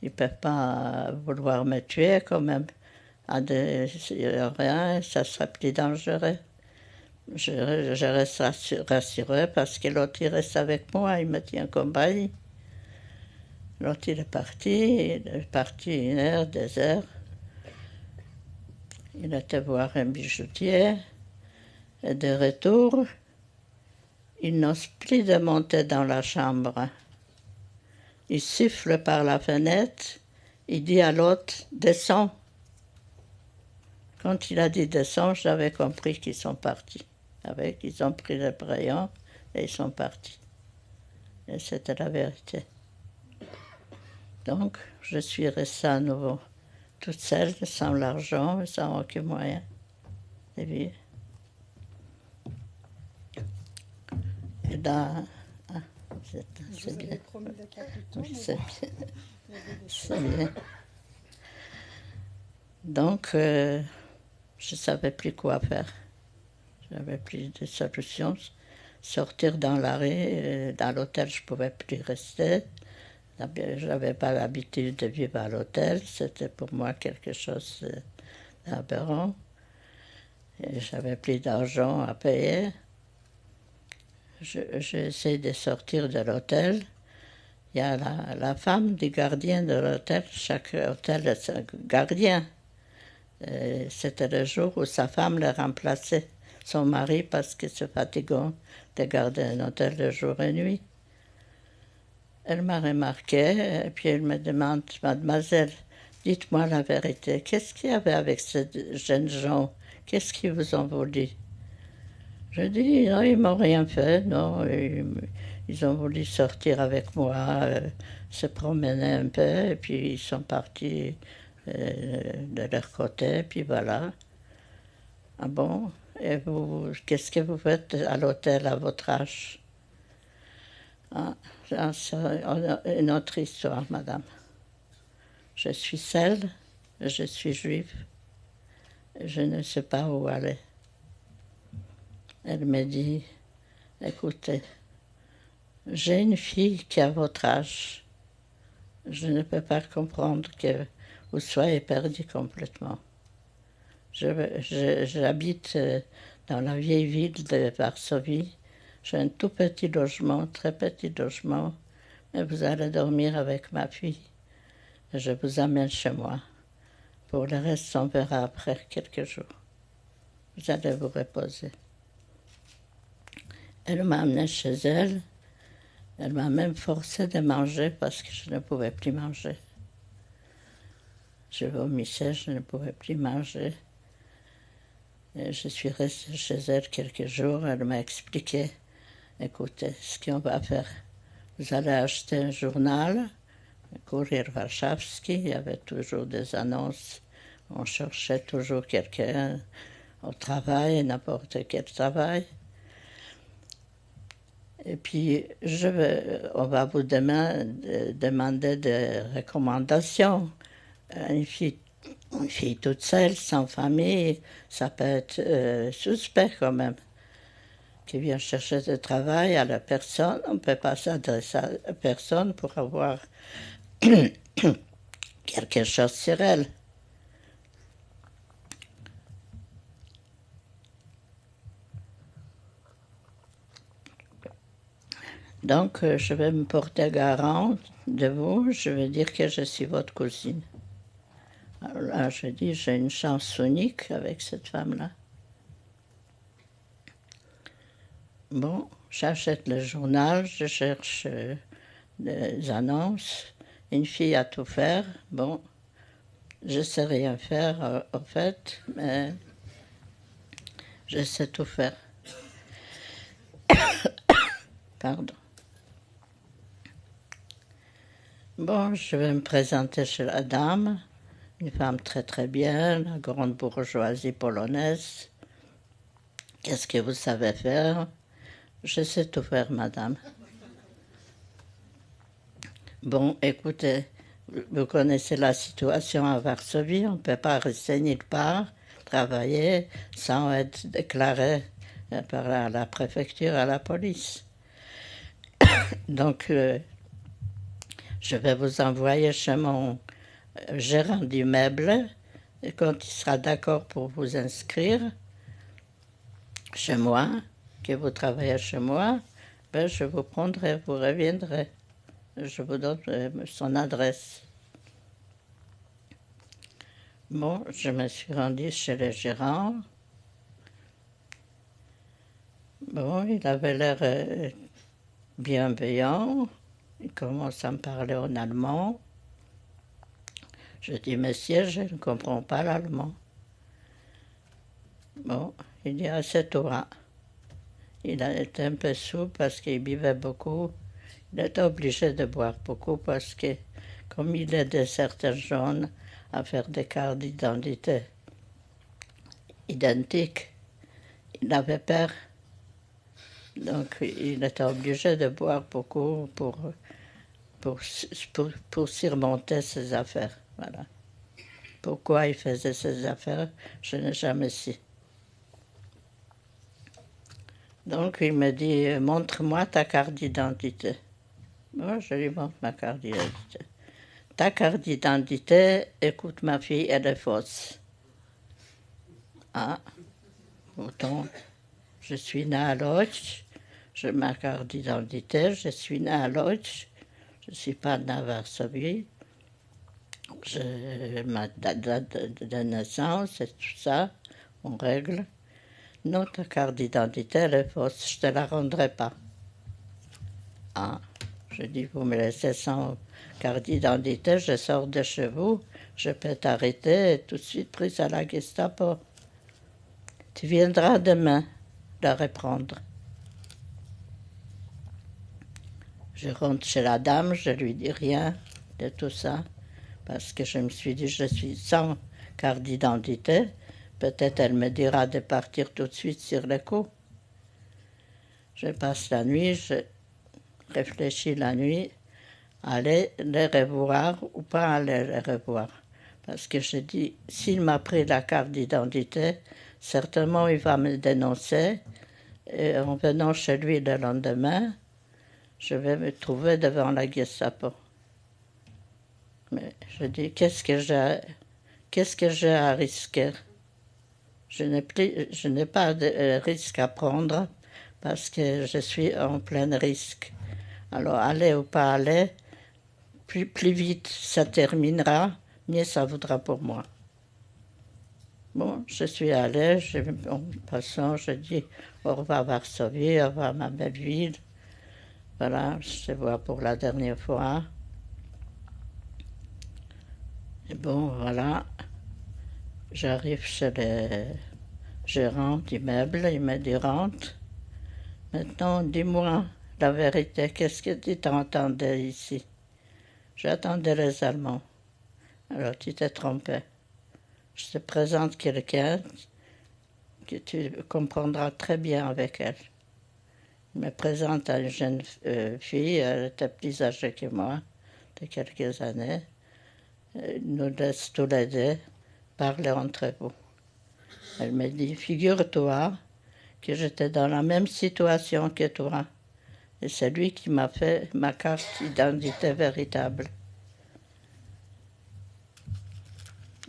Ils ne peuvent pas vouloir me tuer quand même. À deux, il n'y a rien, ça serait plus dangereux. Je reste rassurée parce que l'autre il reste avec moi, il me tient compagnie. L'autre il est parti 1 heure, 2 heures. Il était voir un bijoutier. Et de retour, il n'ose plus de monter dans la chambre. Il siffle par la fenêtre, il dit à l'autre « Descends ». Quand il a dit « Descends », j'avais compris qu'ils sont partis. Ils ont pris le crayon et ils sont partis. Et c'était la vérité. Donc, je suis restée à nouveau toute seule, sans l'argent, sans aucun moyen de vivre. Et là, c'est bien. Oui, c'est bien. C'est bien. Donc, je ne savais plus quoi faire. Je n'avais plus de solution. Sortir dans la rue, dans l'hôtel, je ne pouvais plus rester. Je n'avais pas l'habitude de vivre à l'hôtel. C'était pour moi quelque chose d'aberrant. Je n'avais plus d'argent à payer. J'essaie de sortir de l'hôtel. Il y a la femme du gardien de l'hôtel. Chaque hôtel a un gardien. C'était le jour où sa femme le remplaçait, son mari, parce que c'est fatigant de garder un hôtel de jour et nuit. Elle m'a remarqué, et puis elle me demande, mademoiselle, dites-moi la vérité, qu'est-ce qu'il y avait avec ces jeunes gens? Qu'est-ce qu'ils vous ont voulu? Je dis, non, ils m'ont rien fait, non, ils ont voulu sortir avec moi, se promener un peu, et puis ils sont partis de leur côté, puis voilà. Ah bon? Et vous, qu'est-ce que vous faites à l'hôtel à votre âge? Ah, c'est une autre histoire, madame. Je suis seule, je suis juive, je ne sais pas où aller. Elle me dit, écoutez, j'ai une fille qui a votre âge. Je ne peux pas comprendre que vous soyez perdu complètement. J'habite dans la vieille ville de Varsovie. J'ai un tout petit logement, très petit logement, mais vous allez dormir avec ma fille. Je vous amène chez moi. Pour le reste, on verra après quelques jours. Vous allez vous reposer. Elle m'a amené chez elle. Elle m'a même forcé de manger parce que je ne pouvais plus manger. Je vomissais, je ne pouvais plus manger. Et je suis restée chez elle quelques jours. Elle m'a expliqué écoutez, ce qu'on va faire, vous allez acheter un journal, Courir Warszawski, il y avait toujours des annonces, on cherchait toujours quelqu'un au travail, n'importe quel travail. Et puis, on va vous demander des recommandations. Une fille toute seule, sans famille, ça peut être suspect quand même. Qui vient chercher du travail à la personne, on ne peut pas s'adresser à la personne pour avoir quelque chose sur elle. Donc, je vais me porter garant de vous, je vais dire que je suis votre cousine. Alors là, je dis, j'ai une chance unique avec cette femme-là. Bon, j'achète le journal, je cherche des annonces. Une fille à tout faire. Bon, je sais rien faire, au fait, mais je sais tout faire. Pardon. Bon, je vais me présenter chez la dame, une femme très très bien, la grande bourgeoisie polonaise. Qu'est-ce que vous savez faire? Je sais tout faire, madame. Bon, écoutez, vous connaissez la situation à Varsovie, on ne peut pas rester nulle part, travailler sans être déclaré par la préfecture à la police. Donc, je vais vous envoyer chez mon gérant d'immeuble, et quand il sera d'accord pour vous inscrire chez moi, que vous travaillez chez moi, ben je vous prendrai, vous reviendrez. Je vous donne son adresse. Bon, je me suis rendue chez le gérant. Bon, il avait l'air bienveillant. Il commence à me parler en allemand. Je dis, monsieur, je ne comprends pas l'allemand. Bon, il dit, ah, c'est toi. Il a été un peu sous parce qu'il buvait beaucoup. Il était obligé de boire beaucoup parce que, comme il aidait certains jeunes à faire des cartes d'identité identiques, il avait peur. Donc, il était obligé de boire beaucoup pour surmonter ses affaires. Voilà. Pourquoi il faisait ses affaires, je n'ai jamais su. Donc, il me dit, montre-moi ta carte d'identité. Moi, je lui montre ma carte d'identité. Ta carte d'identité, écoute ma fille, elle est fausse. Ah, pourtant, je suis née à Lodz, j'ai ma carte d'identité, je suis née à Lodz, je ne suis pas née à Varsovie. J'ai ma date de naissance et tout ça, on règle. Non, ta carte d'identité, elle est fausse, je ne te la rendrai pas. Ah, je dis, vous me laissez sans carte d'identité, je sors de chez vous, je peux t'arrêter et tout de suite prise à la Gestapo. Tu viendras demain la reprendre. Je rentre chez la dame, je lui dis rien de tout ça, parce que je me suis dit, je suis sans carte d'identité, peut-être elle me dira de partir tout de suite sur le coup. Je passe la nuit, je réfléchis la nuit, aller les revoir ou pas aller les revoir. Parce que je dis, s'il m'a pris la carte d'identité, certainement il va me dénoncer. Et en venant chez lui le lendemain, je vais me trouver devant la Gestapo. Mais je dis, qu'est-ce que j'ai à risquer? Je n'ai pas de risque à prendre parce que je suis en plein risque. Alors, aller ou pas aller, plus vite ça terminera, mieux ça vaudra pour moi. Bon, je suis allée, en passant, je dis au revoir Varsovie, au revoir ma belle ville. Voilà, je te vois pour la dernière fois. Et bon, voilà, j'arrive chez le gérant d'immeuble, il me dit rentre. Maintenant, dis-moi la vérité. Qu'est-ce que tu t'entendais ici? J'attendais les Allemands. Alors tu t'es trompé. Je te présente quelqu'un que tu comprendras très bien avec elle. Il me présente à une jeune fille, elle était plus âgée que moi, de quelques années. Il nous laisse tous les deux parler entre vous. Elle me dit, figure-toi que j'étais dans la même situation que toi. Et c'est lui qui m'a fait ma carte d'identité véritable.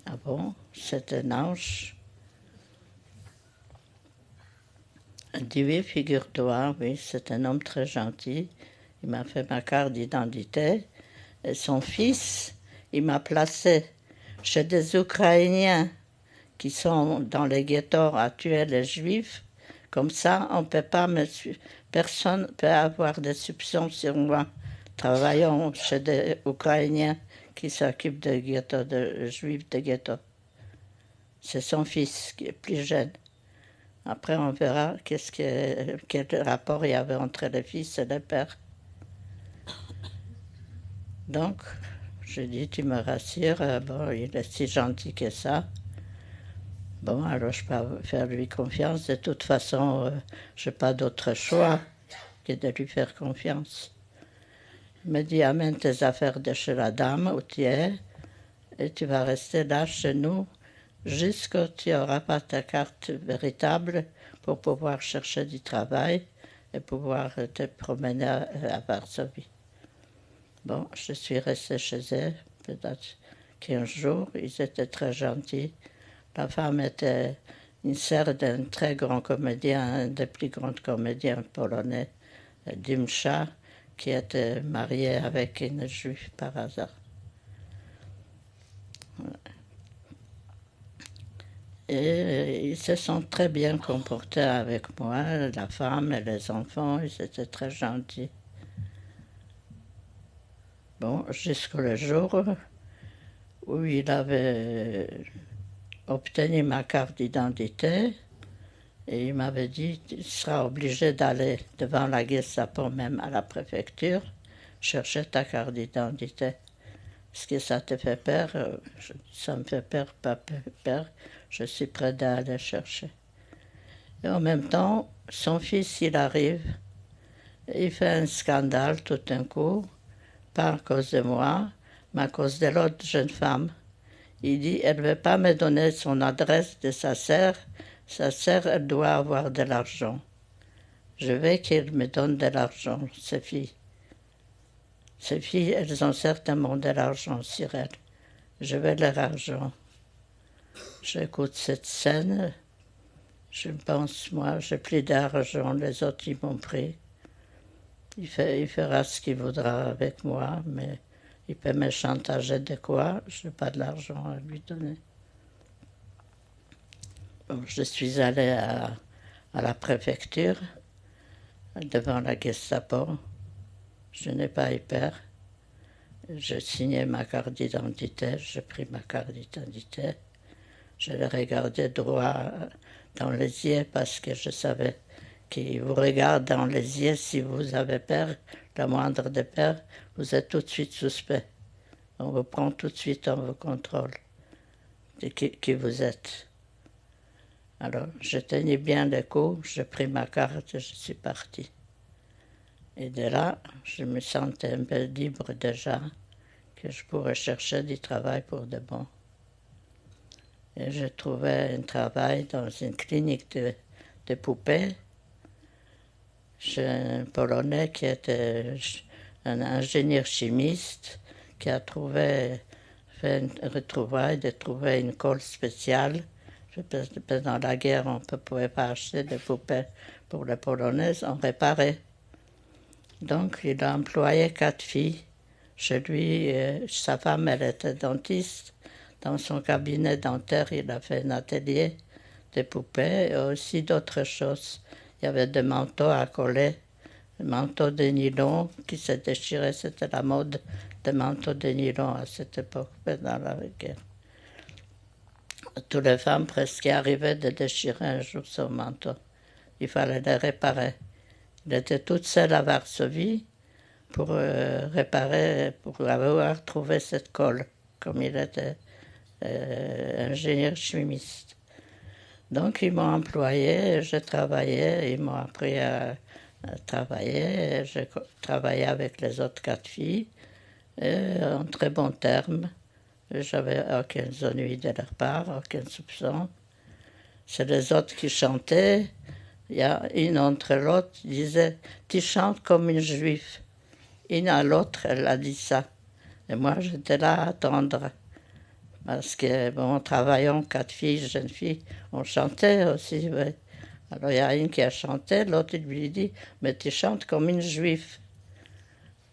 Ah bon, c'est un ange. Elle dit oui, figure-toi, oui, c'est un homme très gentil. Il m'a fait ma carte d'identité. Et son fils, il m'a placé chez des Ukrainiens qui sont dans les ghettos à tuer les Juifs. Comme ça, on peut pas personne ne peut avoir des soupçons sur moi. Travaillant chez des Ukrainiens qui s'occupent des ghettos, des Juifs des ghettos. C'est son fils qui est plus jeune. Après, on verra quel rapport il y avait entre le fils et le père. Donc, je dis, tu me rassures, bon, il est si gentil que ça. Bon, alors je peux faire lui confiance. De toute façon, je n'ai pas d'autre choix que de lui faire confiance. Il me dit, amène tes affaires de chez la dame où tu es et tu vas rester là chez nous jusqu'à ce que tu n'auras pas ta carte véritable pour pouvoir chercher du travail et pouvoir te promener à Varsovie. Bon, je suis restée chez eux peut-être 15 jours. Ils étaient très gentils. La femme était une sœur d'un très grand comédien, un des plus grands comédiens polonais, Dimcha, qui était marié avec une juive par hasard. Et ils se sont très bien comportés avec moi, la femme et les enfants, ils étaient très gentils. Bon, jusqu'au jour où il avait obtenu ma carte d'identité et il m'avait dit tu seras obligé d'aller devant la Gestapo, même à la préfecture, chercher ta carte d'identité. Est-ce que ça te fait peur? Ça me fait peur, pas peur. Je suis prêt d'aller chercher. Et en même temps, son fils, il arrive, il fait un scandale tout d'un coup, pas à cause de moi, mais à cause de l'autre jeune femme. Il dit, elle ne veut pas me donner son adresse de sa sœur. Sa sœur, elle doit avoir de l'argent. Je veux qu'elle me donne de l'argent, ces filles. Ces filles, elles ont certainement de l'argent sur elles. Je veux leur argent. J'écoute cette scène. Je pense, moi, j'ai plus d'argent. Les autres, ils m'ont pris. Il fera ce qu'il voudra avec moi, mais il peut me chantager de quoi? Je n'ai pas de l'argent à lui donner. Bon, je suis allée à la préfecture, devant la Gestapo. Je n'ai pas eu peur. J'ai signé ma carte d'identité, j'ai pris ma carte d'identité. Je l'ai regardé droit dans les yeux parce que je savais qu'il vous regarde dans les yeux si vous avez peur, la moindre de peur, vous êtes tout de suite suspect. On vous prend tout de suite, on vous contrôle de qui vous êtes. Alors, je tenais bien le coup, j'ai pris ma carte et je suis parti. Et de là, je me sentais un peu libre déjà, que je pourrais chercher du travail pour de bon. Et j'ai trouvé un travail dans une clinique de poupées chez un Polonais qui était un ingénieur chimiste qui a fait une retrouvaille de trouver une colle spéciale. Pendant la guerre, on ne pouvait pas acheter de poupées pour les Polonaises, on réparait. Donc, il a employé 4 filles. Chez lui, sa femme, elle était dentiste. Dans son cabinet dentaire, il a fait un atelier de poupées et aussi d'autres choses. Il y avait des manteaux à coller, des manteaux de nylon qui se déchiraient. C'était la mode des manteaux de nylon à cette époque, pendant la guerre. Toutes les femmes presque arrivaient de déchirer un jour son manteau. Il fallait les réparer. Il était toute seule à Varsovie pour réparer, pour avoir trouvé cette colle, comme il était ingénieur chimiste. Donc ils m'ont employé, je travaillais, ils m'ont appris à travailler, je travaillais avec les autres 4 filles, en très bons termes. J'avais aucun ennui de leur part, aucun soupçon. C'est les autres qui chantaient. Il y a une entre l'autre qui disait « Tu chantes comme une juive ». Une à l'autre, elle a dit ça. Et moi, j'étais là à attendre. Parce que, bon, travaillant 4 filles, jeunes filles, on chantait aussi. Ouais. Alors, il y a une qui a chanté, l'autre lui dit « Mais tu chantes comme une juive ».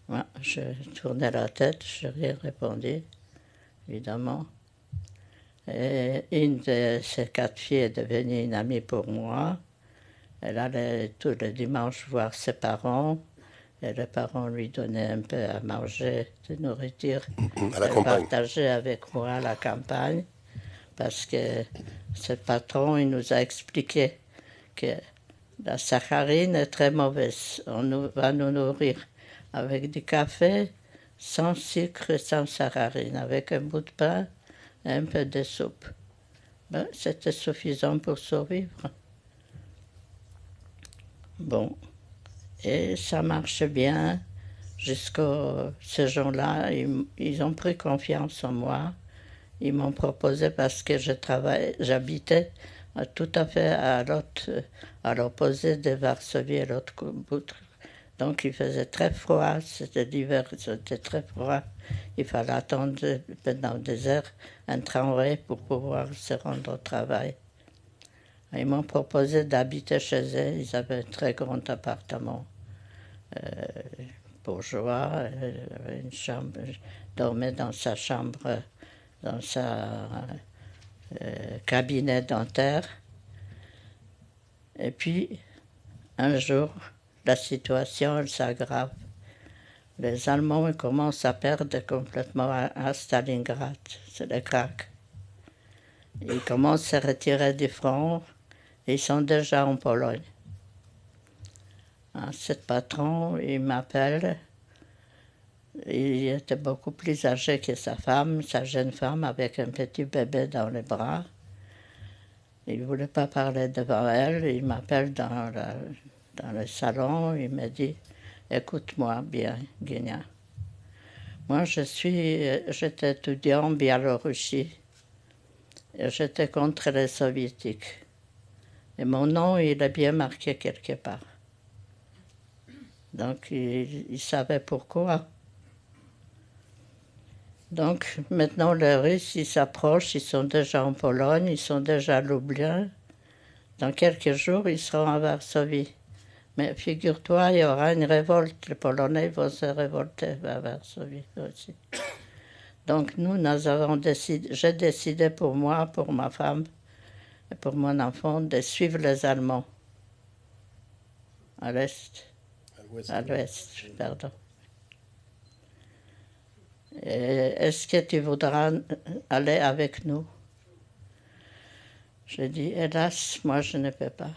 Moi, je tournais la tête, je n'ai rien répondu, évidemment. Et une de ces 4 filles est devenue une amie pour moi. Elle allait tous les dimanches voir ses parents. Et les parents lui donnaient un peu à manger, de nourriture. À la campagne. Partageait avec moi à la campagne. Parce que ce patron, il nous a expliqué que la saccharine est très mauvaise. On va nous nourrir avec du café, sans sucre et sans saccharine, avec un bout de pain et un peu de soupe. Ben, c'était suffisant pour survivre. Bon, et ça marche bien. Jusqu'à ce jour-là, ils ont pris confiance en moi. Ils m'ont proposé, parce que j'habitais tout à fait à l'opposé de Varsovie, à l'autre bout. Donc il faisait très froid, c'était l'hiver, c'était très froid. Il fallait attendre pendant des heures un tramway pour pouvoir se rendre au travail. Ils m'ont proposé d'habiter chez eux. Ils avaient un très grand appartement bourgeois, une chambre. Je dormais dans sa chambre, dans sa cabinet dentaire. Et puis, un jour, la situation elle s'aggrave. Les Allemands commencent à perdre complètement à Stalingrad. C'est le crack. Ils commencent à retirer du front. Ils sont déjà en Pologne. Ce patron, il m'appelle. Il était beaucoup plus âgé que sa femme, sa jeune femme, avec un petit bébé dans les bras. Il ne voulait pas parler devant elle. Il m'appelle dans le salon. Il me dit « Écoute-moi bien, Guignan. Moi, j'étais étudiant en Biélorussie. Et j'étais contre les soviétiques. Et mon nom, il est bien marqué quelque part. Donc, il savait pourquoi. Donc, maintenant, les Russes, ils s'approchent, ils sont déjà en Pologne, ils sont déjà à Lublin. Dans quelques jours, ils seront à Varsovie. Mais figure-toi, il y aura une révolte. Les Polonais vont se révolter à Varsovie aussi. Donc, j'ai décidé pour moi, pour ma femme et pour mon enfant, de suivre les Allemands. À l'est. À l'ouest, pardon. Est-ce que tu voudras aller avec nous? J'ai dit, hélas, moi je ne peux pas.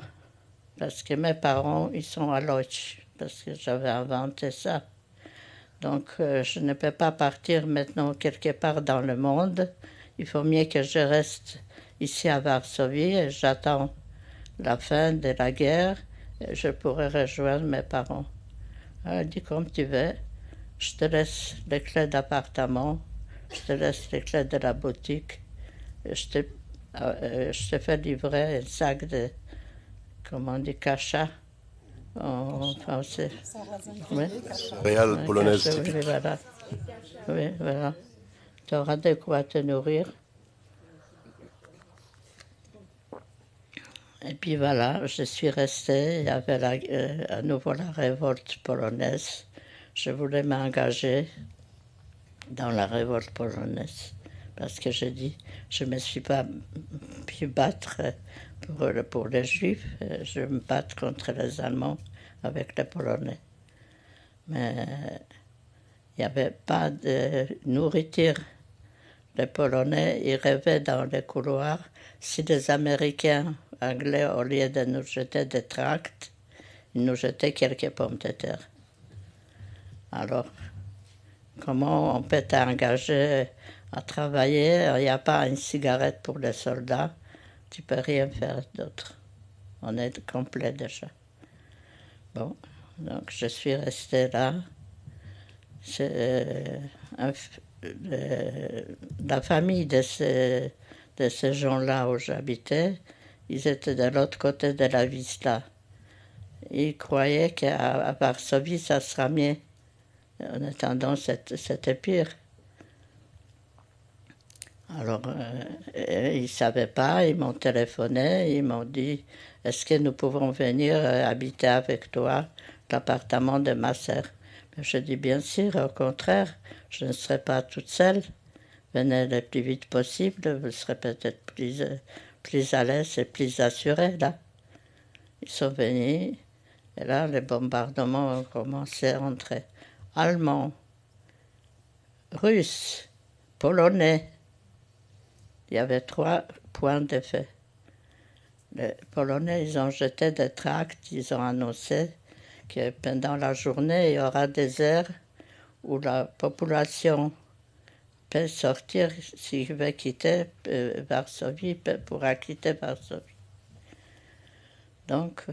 Parce que mes parents, ils sont à Lodz, parce que j'avais inventé ça. Donc je ne peux pas partir maintenant quelque part dans le monde. Il faut mieux que je reste ici à Varsovie et j'attends la fin de la guerre et je pourrai rejoindre mes parents. Elle dit, comme tu veux. Je te laisse les clés d'appartement, je te laisse les clés de la boutique. Je te fais livrer un sac de, comment on dit, cacha en français. Oui. Réal polonaise typique. Oui, voilà. Oui, voilà. Tu auras de quoi te nourrir. Et puis voilà, je suis restée. Il y avait à nouveau la révolte polonaise. Je voulais m'engager dans la révolte polonaise parce que je dis, je ne me suis pas pu battre pour les Juifs, je me battre contre les Allemands avec les Polonais. Mais il n'y avait pas de nourriture. Les Polonais, ils rêvaient dans les couloirs. Si les Américains, Anglais, au lieu de nous jeter des tracts, il nous jetait quelques pommes de terre. Alors, comment on peut t'engager à travailler? Il n'y a pas une cigarette pour les soldats, tu ne peux rien faire d'autre. On est complet déjà. Bon, donc je suis restée là. La famille de ces gens-là où j'habitais, ils étaient de l'autre côté de la Wisla. Ils croyaient qu'à Varsovie, ça sera mieux. En attendant, c'était pire. Alors, ils ne savaient pas, ils m'ont téléphoné, ils m'ont dit, est-ce que nous pouvons venir habiter avec toi l'appartement de ma sœur? Je dis, bien sûr, au contraire, je ne serai pas toute seule. Venez le plus vite possible, vous serez peut-être plus à l'aise et plus assurés, là. Ils sont venus, et là, les bombardements ont commencé entre Allemands, Russes, Polonais. Il y avait 3 points d'effet. Les Polonais, ils ont jeté des tracts, ils ont annoncé que pendant la journée, il y aura des heures où la population peut sortir s'il veut quitter Varsovie, pourra quitter Varsovie. Donc,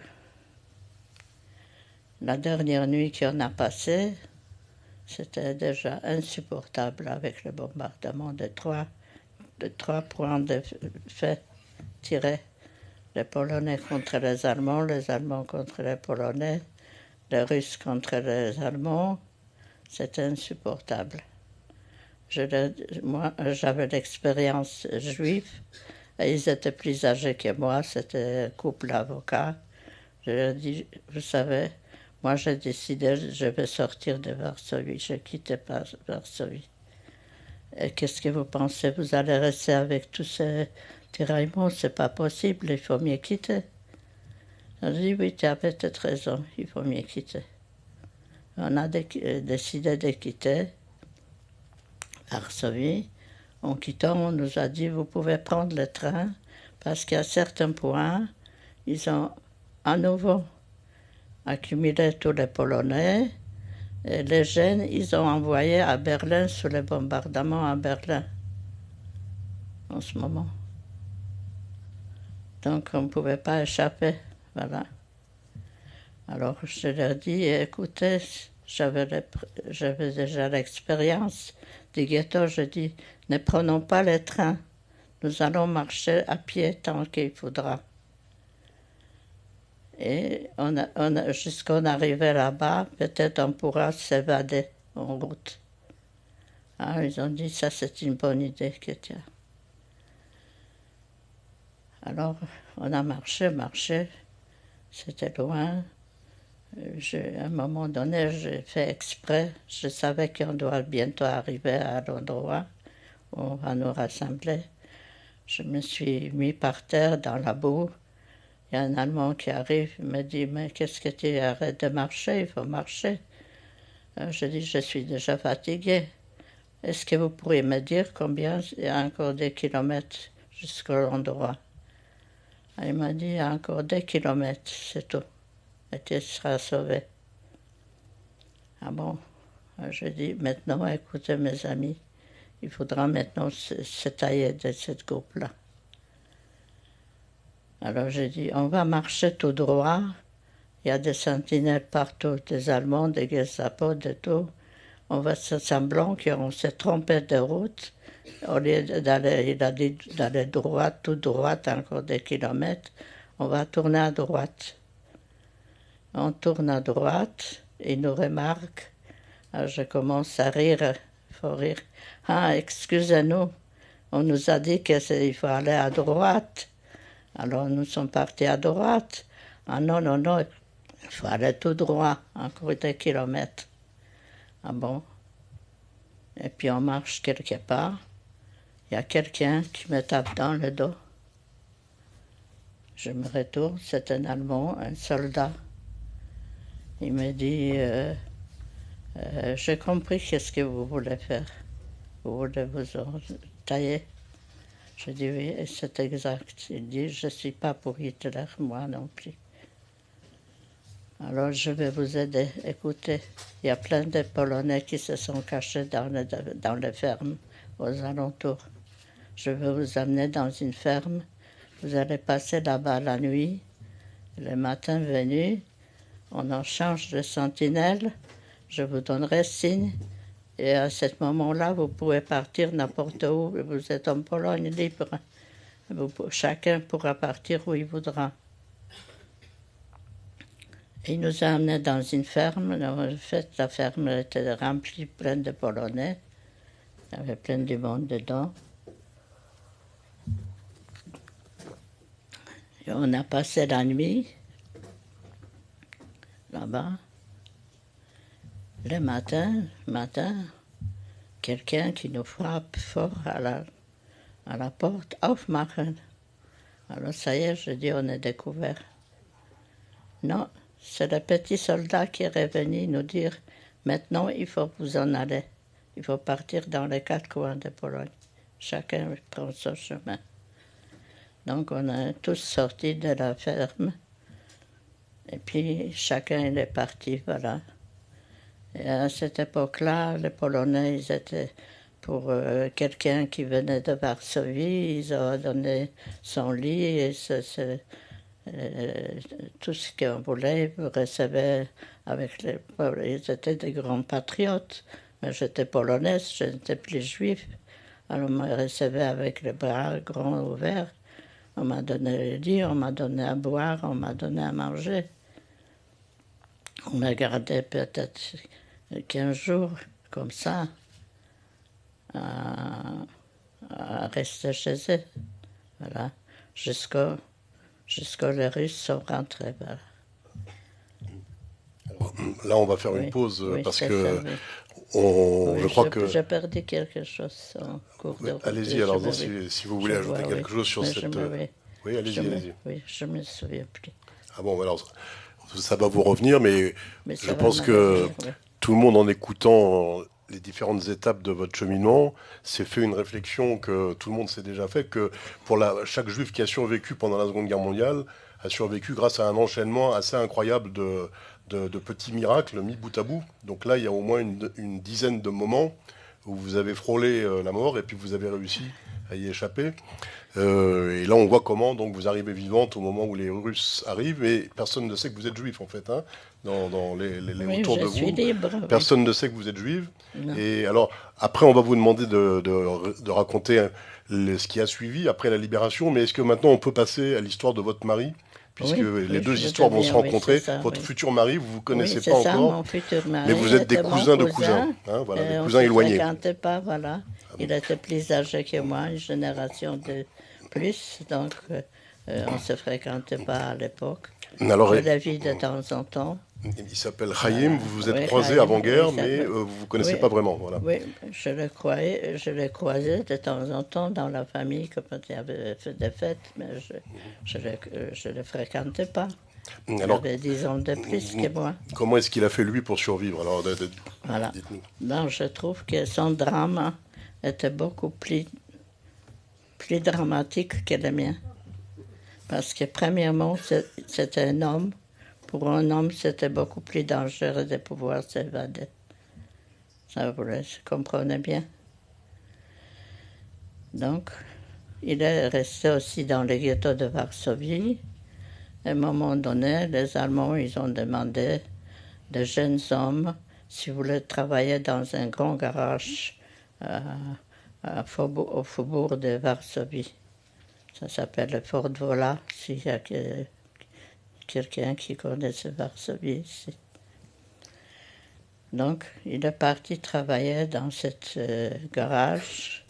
la dernière nuit qu'on a passée, c'était déjà insupportable avec le bombardement de 3 points de fait tirés. Les Polonais contre les Allemands contre les Polonais, les Russes contre les Allemands. C'était insupportable. Moi, j'avais l'expérience juive, et ils étaient plus âgés que moi, c'était un couple d'avocats. Je leur ai dit, vous savez, moi j'ai décidé, je vais sortir de Varsovie, je ne quitte pas Varsovie. Et qu'est-ce que vous pensez? Vous allez rester avec tous ces tiraillements? C'est pas possible, il faut mieux quitter. On dit, oui, tu as peut-être raison, il faut mieux quitter. On a décidé de quitter Varsovie. En quittant, on nous a dit, vous pouvez prendre le train, parce qu'à certains points, ils ont à nouveau accumulé tous les Polonais. Et les jeunes, ils ont envoyé à Berlin sous les bombardements à Berlin en ce moment. Donc on ne pouvait pas échapper. Voilà. Alors je leur dis, écoutez, j'avais déjà l'expérience du ghetto. Je dis, ne prenons pas les trains. Nous allons marcher à pied tant qu'il faudra. Et jusqu'on arrivait là-bas, peut-être on pourra s'évader en route. Ah, ils ont dit, ça c'est une bonne idée, Kétia. Alors, on a marché, c'était loin. À un moment donné, j'ai fait exprès, je savais qu'on doit bientôt arriver à l'endroit où on va nous rassembler. Je me suis mis par terre dans la boue. Il y a un Allemand qui arrive, il me dit, mais qu'est-ce que tu arrêtes de marcher, il faut marcher. Je dis, je suis déjà fatiguée. Est-ce que vous pourriez me dire combien il y a encore des kilomètres jusqu'à l'endroit? Il m'a dit, il y a encore 2 kilomètres, c'est tout. Et tu seras sauvé. Ah bon? Je dis, maintenant, écoutez mes amis, il faudra maintenant se tailler de cette groupe-là. Alors j'ai dit, on va marcher tout droit. Il y a des sentinelles partout, des Allemands, des Gestapo, de tout. On va se semblant qu'on s'est trompé de route. Au lieu d'aller, il a dit d'aller droit, tout droit, encore des kilomètres, on va tourner à droite. On tourne à droite, il nous remarque. Alors je commence à rire, il faut rire. Ah, excusez-nous, on nous a dit qu'il faut aller à droite. Alors nous sommes partis à droite. Ah non, non, non, il faut aller tout droit, encore 2 kilomètres. Ah bon? Et puis on marche quelque part. Il y a quelqu'un qui me tape dans le dos. Je me retourne, c'est un Allemand, un soldat. Il me dit, j'ai compris qu'est-ce que vous voulez faire. Vous voulez vous tailler? Je dis oui, c'est exact. Il dit, je ne suis pas pour Hitler, moi non plus. Alors, je vais vous aider. Écoutez, il y a plein de Polonais qui se sont cachés dans les fermes aux alentours. Je vais vous amener dans une ferme. Vous allez passer là-bas la nuit. Le matin venu, on en change de sentinelle. Je vous donnerai signe. Et à ce moment-là, vous pouvez partir n'importe où. Vous êtes en Pologne libre. Chacun pourra partir où il voudra. Il nous a amenés dans une ferme. En fait, la ferme était remplie, pleine de Polonais. Il y avait plein de monde dedans. Et on a passé la nuit là-bas. Le matin, quelqu'un qui nous frappe fort à la porte. Aufmachen. Alors ça y est, je dis, on est découvert. Non, c'est le petit soldat qui est revenu nous dire, maintenant il faut vous en aller. Il faut partir dans les 4 coins de Pologne. Chacun prend son chemin. Donc on est tous sortis de la ferme. Et puis chacun il est parti, voilà. Et à cette époque-là, les Polonais, ils étaient pour quelqu'un qui venait de Varsovie, ils ont donné son lit et tout ce qu'on voulait, ils recevaient avec les... Ils étaient des grands patriotes, mais j'étais polonaise, je n'étais plus juif. Alors on me recevait avec les bras grands ouverts. On m'a donné le lit, on m'a donné à boire, on m'a donné à manger. On m'a gardé peut-être 15 jours, comme ça, à rester chez eux. Voilà. Jusqu'au les Russes sont rentrés. Voilà. Alors, là, on va faire une pause parce que je crois que... J'ai perdu quelque chose en cours de route. Allez-y, alors si vous voulez ajouter quelque chose sur cette... Oui, allez-y. Oui, je ne me souviens plus. Ah bon, alors, ça va vous revenir, mais je pense que tout le monde, en écoutant les différentes étapes de votre cheminement, s'est fait une réflexion que tout le monde s'est déjà fait, que pour chaque juif qui a survécu pendant la Seconde Guerre mondiale, a survécu grâce à un enchaînement assez incroyable de petits miracles mis bout à bout. Donc là, il y a au moins une dizaine de moments où vous avez frôlé la mort et puis vous avez réussi à y échapper. Et là, on voit comment donc vous arrivez vivante au moment où les Russes arrivent, et personne ne sait que vous êtes juif en fait, hein, dans les autour de vous. Libre, personne ne sait que vous êtes juive. Non. Et alors, après, on va vous demander de raconter ce qui a suivi après la libération, mais est-ce que maintenant on peut passer à l'histoire de votre mari? Puisque les deux histoires vont se rencontrer. Ça, votre futur mari, vous ne vous connaissez pas encore. Mon futur mari, mais vous êtes des cousins de cousins. Hein, voilà, des cousins éloignés. On ne se fréquentait pas, voilà. Il était plus âgé que moi, une génération de plus, donc on ne se fréquentait pas à l'époque. Je l'ai vu de temps en temps. Il s'appelle Chaim, vous vous êtes croisés avant-guerre, mais vous ne vous connaissez pas vraiment. Voilà. Oui, je l'ai croisé de temps en temps dans la famille, quand il avait fait des fêtes, mais je ne le fréquentais pas. Alors, il avait 10 ans de plus que moi. Comment est-ce qu'il a fait, lui, pour survivre? Alors, voilà. Ben, je trouve que son drame était beaucoup plus dramatique que le mien. Parce que, premièrement, c'était un homme. Pour un homme, c'était beaucoup plus dangereux de pouvoir s'évader. Ça, vous le comprenez bien. Donc, il est resté aussi dans le ghetto de Varsovie. À un moment donné, les Allemands, ils ont demandé de jeunes hommes s'ils voulaient travailler dans un grand garage au faubourg de Varsovie. Ça s'appelle le Fort Wola, s'il y a quelqu'un qui connaît Varsovie ici. Donc, il est parti travailler dans ce garage.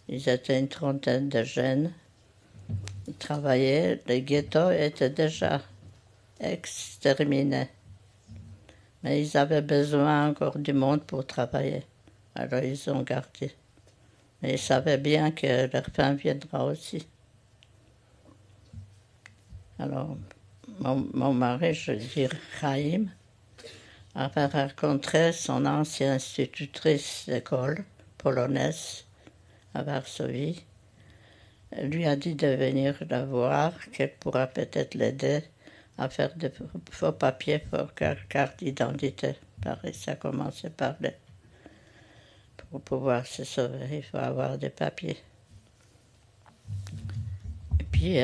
Ils étaient une trentaine de jeunes. Ils travaillaient. Le ghetto était déjà exterminé. Mais ils avaient besoin encore du monde pour travailler. Alors, ils ont gardé. Mais ils savaient bien que leur fin viendra aussi. Alors, mon mari, je veux dire Chaim, avait rencontré son ancienne institutrice d'école polonaise à Varsovie. Elle lui a dit de venir la voir, qu'elle pourra peut-être l'aider à faire de faux papiers pour carte d'identité. Pareil, ça commençait par là. Pour pouvoir se sauver, il faut avoir des papiers. Et puis,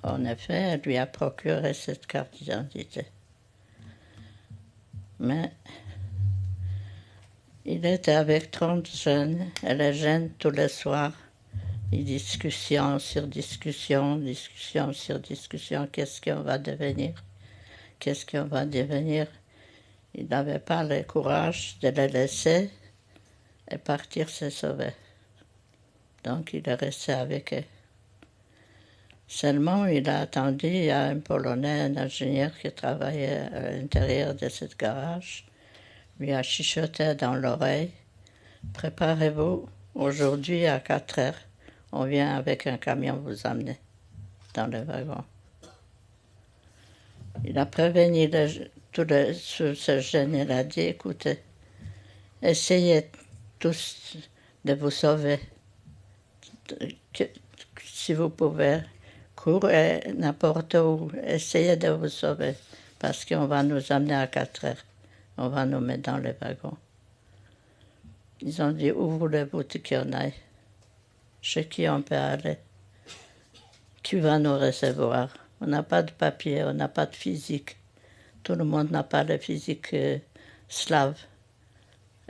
en effet, elle lui a procuré cette carte d'identité. Mais il était avec 30 jeunes, et les jeunes, tous les soirs, discussion sur discussion, discussion sur discussion, qu'est-ce qu'on va devenir, qu'est-ce qu'on va devenir. Il n'avait pas le courage de les laisser et partir se sauver. Donc il est resté avec eux. Seulement, il a attendu, il y a un Polonais, un ingénieur qui travaillait à l'intérieur de ce garage, lui a chuchoté dans l'oreille, « Préparez-vous, aujourd'hui à 4 heures, on vient avec un camion vous amener dans le wagon. » Il a prévenu tous ces jeunes, il a dit, « Écoutez, essayez tous de vous sauver, si vous pouvez. Courez n'importe où, essayez de vous sauver, parce qu'on va nous amener à 4 heures. On va nous mettre dans le wagon. » Ils ont dit, « Où voulez-vous qu'on aille? Chez qui on peut aller? Qui va nous recevoir? On n'a pas de papier, on n'a pas de physique. Tout le monde n'a pas de physique slave.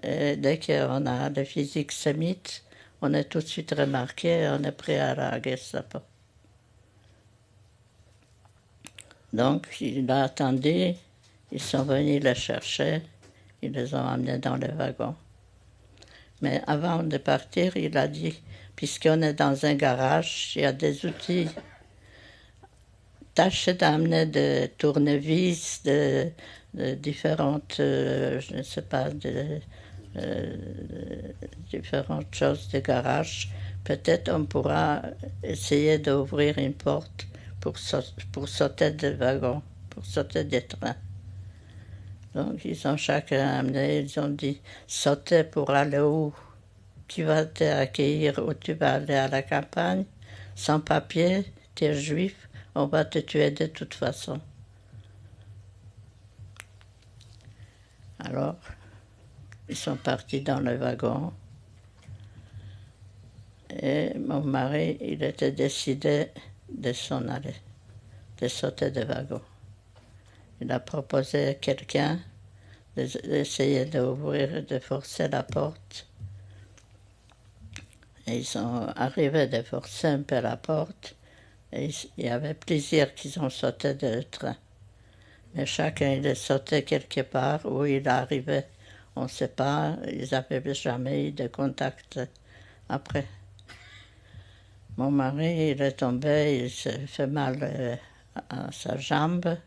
Et dès qu'on a le physique sémite, on est tout de suite remarqué, on est prêt à la Gestapo. » Donc, il a attendu, ils sont venus les chercher, ils les ont amenés dans le wagon. Mais avant de partir, il a dit, puisqu'on est dans un garage, il y a des outils. Tâchez d'amener des tournevis, de différentes, je ne sais pas, différentes choses de garage. Peut-être on pourra essayer d'ouvrir une porte pour sauter des wagons, pour sauter des trains. Donc ils ont chacun amené, ils ont dit, sauter pour aller où? Qui va t'accueillir, où tu vas aller à la campagne, sans papier, tu es juif, on va te tuer de toute façon. Alors, ils sont partis dans le wagon. Et mon mari, il était décidé de s'en aller, de sauter du wagon. Il a proposé à quelqu'un d'essayer d'ouvrir, de forcer la porte. Et ils sont arrivés de forcer un peu la porte. Et il y avait plusieurs qui ont sauté du train. Mais chacun, il est sauté quelque part où il arrivait. On ne sait pas, ils n'avaient jamais eu de contact après. Mon mari, il est tombé, il s'est fait mal à sa jambe.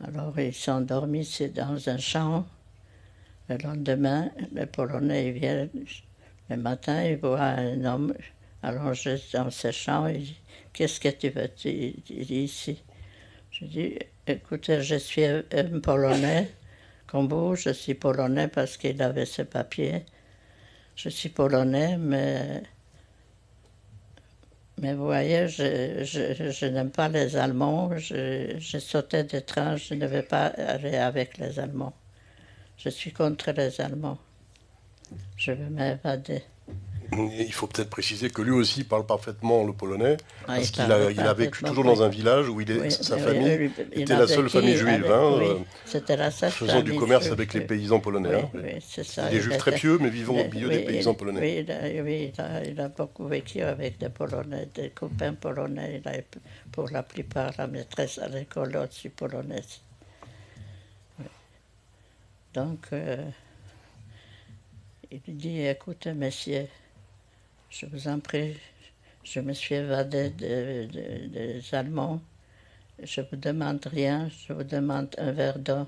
Alors ils sont dormis dans un champ. Le lendemain, les Polonais viennent. Le matin, ils voient un homme allongé dans ce champ. Il dit, « Qu'est-ce que tu veux ici ?» Je dis, « Écoutez, je suis un Polonais. Comme vous, je suis Polonais parce qu'il avait ses papiers. Je suis Polonais, mais vous voyez, je n'aime pas les Allemands. Je sautais des trains, je ne vais pas aller avec les Allemands. Je suis contre les Allemands. Je veux m'évader. » Il faut peut-être préciser que lui aussi parle parfaitement le polonais, parce qu'il a vécu toujours oui. dans un village où sa famille était la seule famille juive, c'était la seule faisant du commerce juive, avec les paysans polonais. Oui, c'est ça. Des juifs très pieux, mais vivant au milieu des paysans polonais. Il a beaucoup vécu avec des Polonais, des copains polonais. Il a pour la plupart la maîtresse à l'école aussi polonaise. Oui. Donc, il dit, « Écoutez, messieurs, je vous en prie, je me suis évadé des Allemands. Je ne vous demande rien, je vous demande un verre d'eau,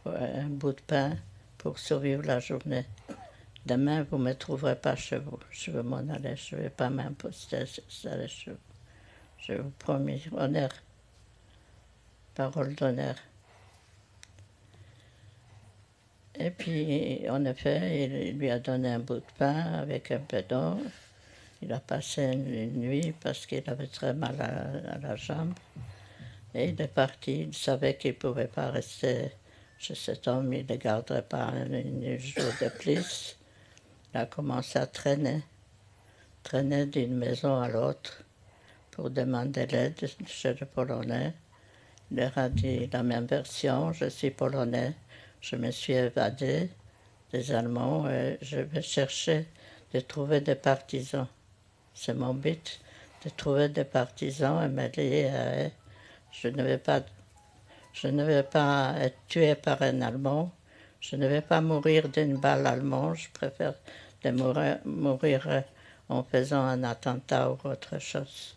un bout de pain pour survivre la journée. Demain, vous ne me trouverez pas chez vous. Je veux m'en aller, je ne vais pas m'imposter chez vous. Je vous promets, honneur, parole d'honneur. » Et puis, en effet, il lui a donné un bout de pain avec un peu d'eau. Il a passé une nuit parce qu'il avait très mal à la jambe. Et il est parti. Il savait qu'il ne pouvait pas rester chez cet homme. Il ne le garderait pas une jour de plus. Il a commencé à traîner d'une maison à l'autre pour demander l'aide chez le Polonais. Il leur a dit la même version, je suis polonais, je me suis évadé des Allemands et je vais chercher de trouver des partisans. C'est mon but, de trouver des partisans et me lier à eux. Je ne vais pas être tué par un Allemand, je ne vais pas mourir d'une balle allemande, je préfère de mourir en faisant un attentat ou autre chose.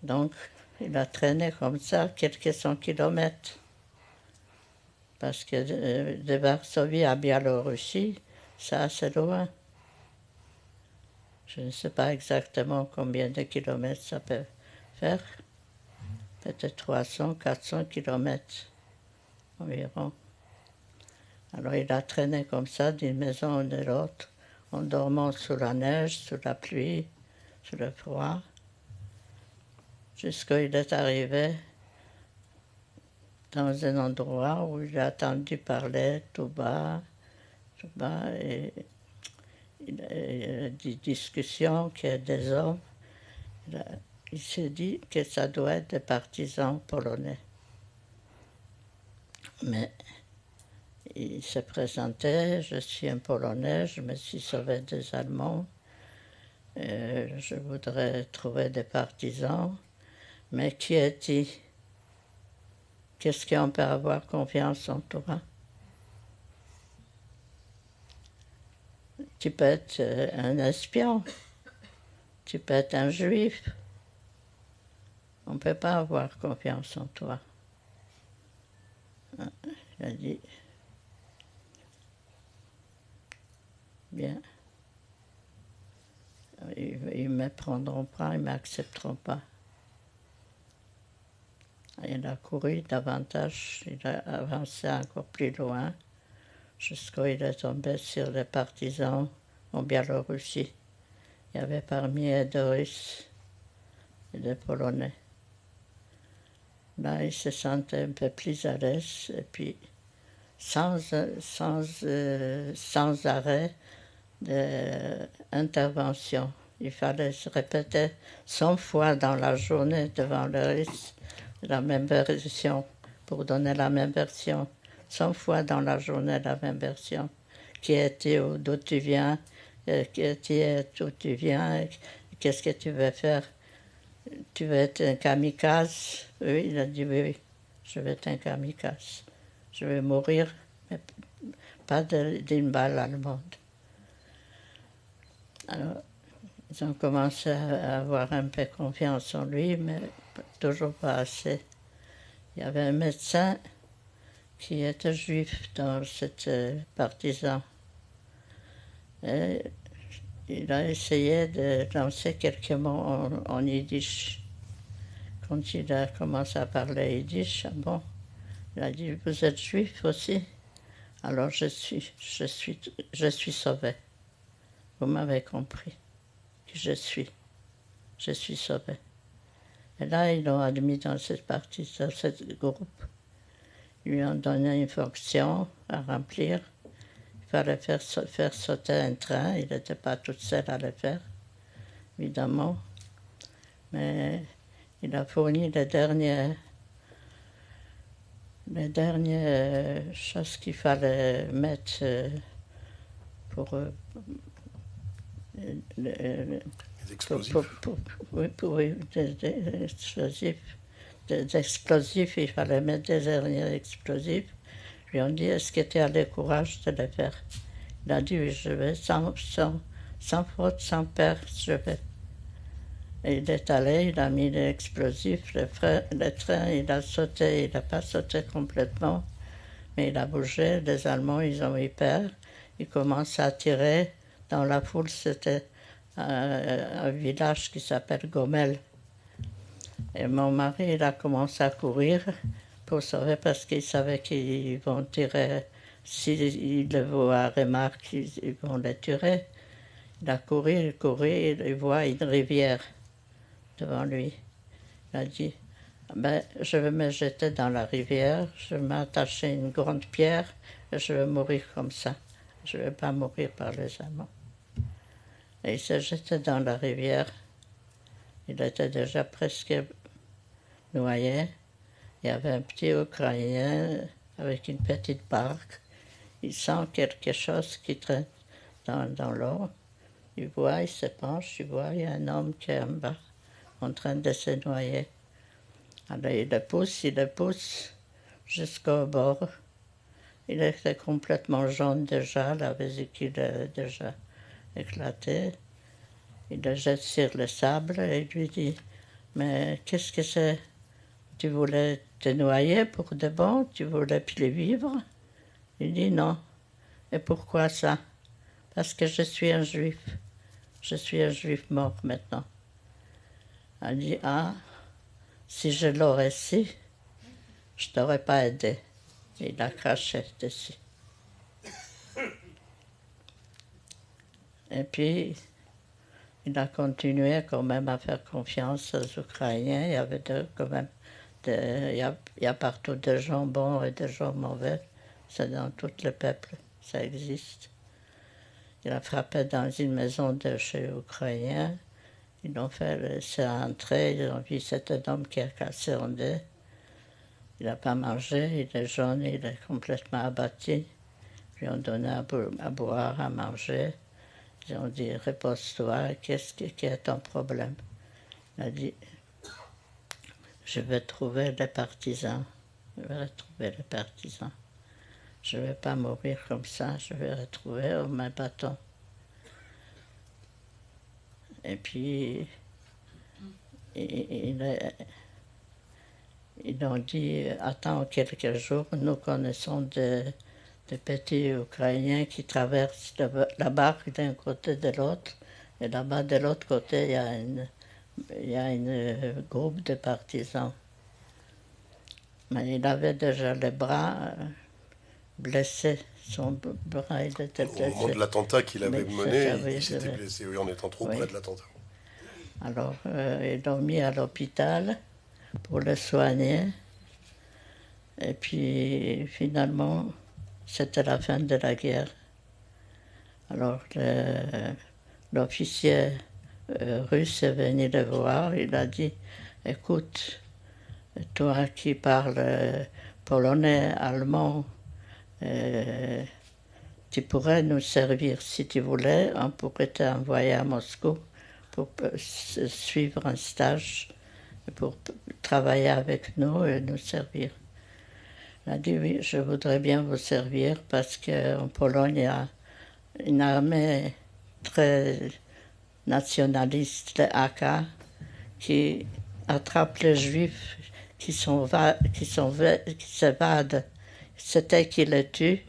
Donc, il a traîné comme ça quelques 100 kilomètres. Parce que de Varsovie à Biélorussie, ça c'est loin. Je ne sais pas exactement combien de kilomètres ça peut faire. Peut-être 300, 400 kilomètres environ. Alors il a traîné comme ça d'une maison à l'autre, en dormant sous la neige, sous la pluie, sous le froid, jusqu'à il est arrivé dans un endroit où il a entendu parler tout bas, et il a des discussions qu'il y a des hommes. Il s'est dit que ça doit être des partisans polonais. Mais il s'est présenté, je suis un Polonais, je me suis sauvé des Allemands, je voudrais trouver des partisans, mais qui est-il? Qu'est-ce qu'on peut avoir confiance en toi? Tu peux être un espion, tu peux être un juif. On ne peut pas avoir confiance en toi. Il a dit, bien, ils ne me prendront pas, ils ne m'accepteront pas. Il a couru davantage, il a avancé encore plus loin, jusqu'à il est tombé sur les partisans en Biélorussie. Il y avait parmi eux des Russes et des Polonais. Là, il se sentait un peu plus à l'aise, et puis sans arrêt d'intervention. Il fallait se répéter 100 fois dans la journée devant le Russe la même version, pour donner la même version. 100 fois dans la journée la même version. Qui es-tu, d'où tu viens, qui es-tu, d'où tu viens, qu'est-ce que tu veux faire? Tu veux être un kamikaze? Oui, il a dit oui, je vais être un kamikaze. Je vais mourir, mais pas d'une balle allemande. Alors, ils ont commencé à avoir un peu confiance en lui, mais toujours pas assez. Il y avait un médecin qui était juif dans cette partisan. Et il a essayé de lancer quelques mots en yiddish. Quand il a commencé à parler yiddish, bon, il a dit, vous êtes juif aussi? Alors je suis sauvé. Vous m'avez compris que je suis sauvé. Et là, ils l'ont admis dans cette partie, dans ce groupe. Ils lui ont donné une fonction à remplir. Il fallait faire sauter un train. Il n'était pas tout seul à le faire, évidemment. Mais il a fourni les dernières choses qu'il fallait mettre pour Les explosifs. Oui, des explosifs, il fallait mettre des derniers explosifs. Ils lui ont dit, est-ce que tu as le courage de le faire? Il a dit, oui, je vais, sans faute, sans peur, je vais. Et il est allé, il a mis l'explosif, le train, il a sauté, il n'a pas sauté complètement, mais il a bougé. Les Allemands, ils ont eu peur. Ils commencent à tirer. Dans la foule, c'était un village qui s'appelle Gomel. Et mon mari, il a commencé à courir pour sauver parce qu'il savait qu'ils vont tirer. S'ils le voient, remarquent, ils vont le tuer. Il a couru, il voit une rivière devant lui. Il a dit, ben, je vais me jeter dans la rivière, je vais m'attacher à une grande pierre et je vais mourir comme ça. Je ne vais pas mourir par les amants. Et il s'est jeté dans la rivière. Il était déjà presque noyé. Il y avait un petit Ukrainien avec une petite barque. Il sent quelque chose qui traîne dans l'eau. Il voit, il se penche, il voit, il y a un homme qui est en bas, en train de se noyer. Alors il le pousse jusqu'au bord. Il était complètement jaune déjà, la vésicule est déjà éclatée. Il le jette sur le sable et lui dit, mais qu'est-ce que c'est? Tu voulais te noyer pour de bon? Tu voulais plus vivre? Il dit non. Et pourquoi ça? Parce que je suis un juif. Je suis un juif mort maintenant. Elle dit, ah, si je l'aurais su, je ne t'aurais pas aidé. Il a craché dessus. Et puis, il a continué quand même à faire confiance aux Ukrainiens. Il y avait quand même, il y a partout des gens bons et des gens mauvais. C'est dans tout le peuple, ça existe. Il a frappé dans une maison de chez Ukrainiens. Ils l'ont fait laisser entrer. Ils ont vu cet homme qui a cassé en deux. Il n'a pas mangé, il est jaune, il est complètement abattu. Ils lui ont donné à boire, à manger. Ils ont dit, repose-toi, qui est ton problème? Il a dit, je vais trouver les partisans. Je vais retrouver les partisans. Je ne vais pas mourir comme ça, je vais retrouver mes bâtons. Et puis, ils ont dit, attends quelques jours, nous connaissons des petits Ukrainiens qui traversent la barque d'un côté de l'autre, et là-bas de l'autre côté, il y a un groupe de partisans. Mais il avait déjà les bras blessés, son bras il était blessé. Au moment de l'attentat qu'il avait mené, il s'était blessé, oui, en étant trop près de l'attentat. Alors, ils l'ont mis à l'hôpital pour le soigner. Et puis, finalement, c'était la fin de la guerre. Alors, l'officier russe est venu le voir. Il a dit, écoute, toi qui parles polonais, allemand, tu pourrais nous servir si tu voulais. On pourrait t'envoyer à Moscou pour suivre un stage, pour travailler avec nous et nous servir. Il a dit oui, je voudrais bien vous servir parce qu'en Pologne, il y a une armée très nationaliste, les AK, qui attrape les Juifs qui s'évadent. C'était qui les tue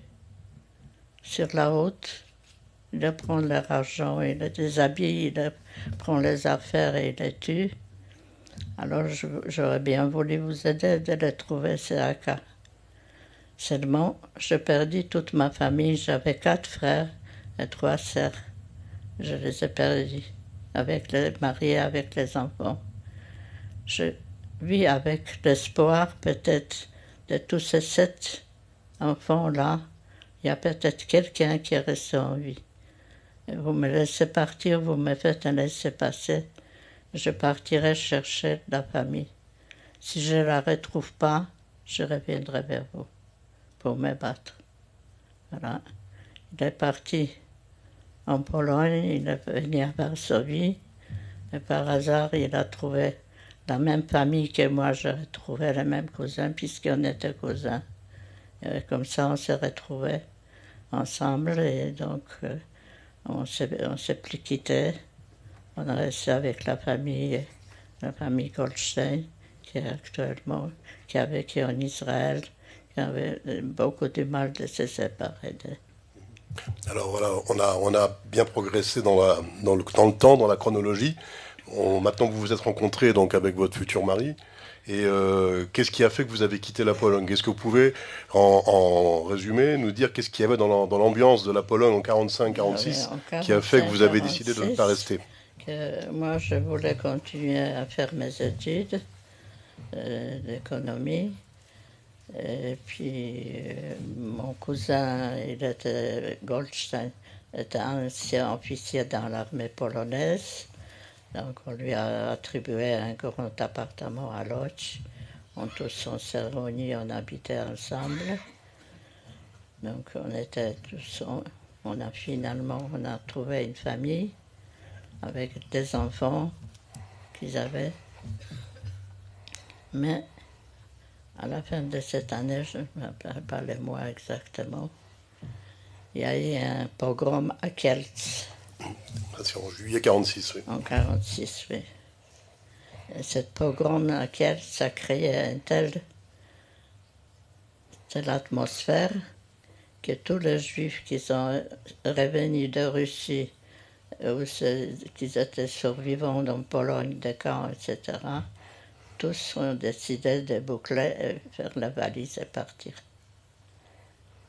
sur la route. Il prend leur argent, il les déshabille, il prend les affaires et il les tue. Alors j'aurais bien voulu vous aider de les trouver, ces AK. Seulement, j'ai perdu toute ma famille. J'avais 4 frères et 3 sœurs. Je les ai perdus, avec les mariés, avec les enfants. Je vis avec l'espoir, peut-être, de tous ces 7 enfants-là. Il y a peut-être quelqu'un qui est resté en vie. Vous me laissez partir, vous me faites un laisser-passer. Je partirai chercher la famille. Si je ne la retrouve pas, je reviendrai vers vous pour me battre. Voilà. Il est parti en Pologne, il est venu à Varsovie, et par hasard, il a trouvé la même famille que moi, j'aurais trouvé les mêmes cousins, puisqu'on était cousins. Et comme ça, on s'est retrouvés ensemble, et donc on s'est plus quittés. On est resté avec la famille Goldstein, qui a vécu en Israël, qui avait beaucoup de mal de se séparer d'eux. Alors voilà, on a bien progressé dans le temps, dans la chronologie. Maintenant que vous vous êtes rencontrés donc avec votre futur mari, et qu'est-ce qui a fait que vous avez quitté la Pologne? Est-ce que vous pouvez, en résumé, nous dire qu'est-ce qu'il y avait dans l'ambiance de la Pologne en 45-46 qui a fait que vous avez décidé de ne pas rester? Moi, je voulais continuer à faire mes études. d'économie. Et puis, mon cousin, il était Goldstein, était ancien officier dans l'armée polonaise. Donc, on lui a attribué un grand appartement à Łódź. On tous en cérémonie, on habitait ensemble. Donc, on était tous, on a trouvé une famille avec des enfants qu'ils avaient. Mais à la fin de cette année, je ne me rappelle pas le mois exactement, il y a eu un pogrom à Kielce. C'est en juillet 46, oui. En 1946, oui. Et cette pogrom à Kielce a créé une telle atmosphère que tous les Juifs qui sont revenus de Russie, qui étaient survivants en Pologne, des camps, etc., tous ont décidé de boucler, faire la valise et partir.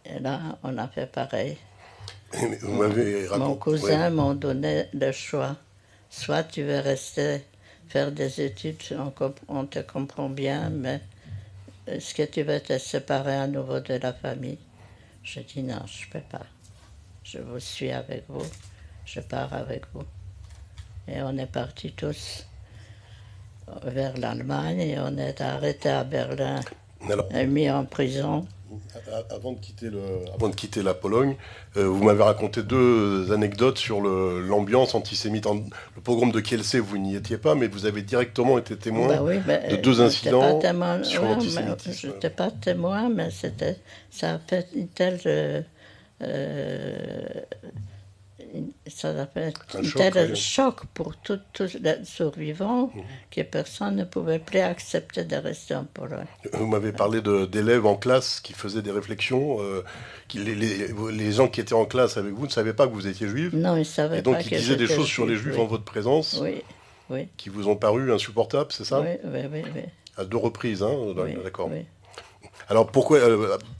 Et là, on a fait pareil. Vous m'avez raconté. Mon cousin m'a donné le choix. Soit tu veux rester faire des études, on te comprend bien, mais est-ce que tu veux te séparer à nouveau de la famille? Je dis non, je ne peux pas. Je vous suis avec vous, je pars avec vous. Et on est partis tous vers l'Allemagne et on est arrêté à Berlin et mis en prison. Avant de quitter la Pologne, vous m'avez raconté deux anecdotes sur l'ambiance antisémite. Le pogrom de Kielce, vous n'y étiez pas, mais vous avez directement été témoin de deux incidents sur l'antisémitisme. Je n'étais pas témoin, mais ça a fait une telle... ça a fait un tel choc pour tous les survivants que personne ne pouvait plus accepter de rester en Pologne. Vous m'avez parlé d'élèves en classe qui faisaient des réflexions. Les gens qui étaient en classe avec vous ne savaient pas que vous étiez juif. Non, ils ne savaient pas. Et donc ils disaient des choses sur les juifs en votre présence qui vous ont paru insupportables, c'est ça? Oui. À deux reprises, hein, d'accord. Oui. Alors pourquoi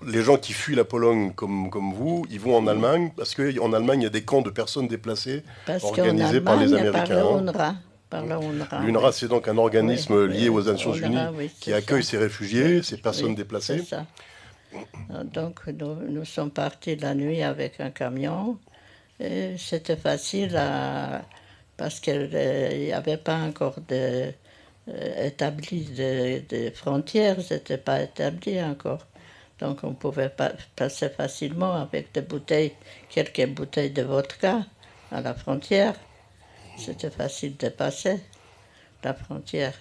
les gens qui fuient la Pologne comme vous, ils vont en Allemagne? Parce qu'en Allemagne, il y a des camps de personnes déplacées organisés par les Américains. Par l'UNRWA. L'UNRWA, c'est donc un organisme lié aux Nations Unies qui accueille ces réfugiés, ces personnes déplacées. C'est ça. Donc nous sommes partis la nuit avec un camion. Et c'était facile parce qu'il n'y avait pas encore établi de frontières, c'était pas établi encore. Donc on pouvait passer facilement avec des bouteilles, quelques bouteilles de vodka à la frontière. C'était facile de passer la frontière.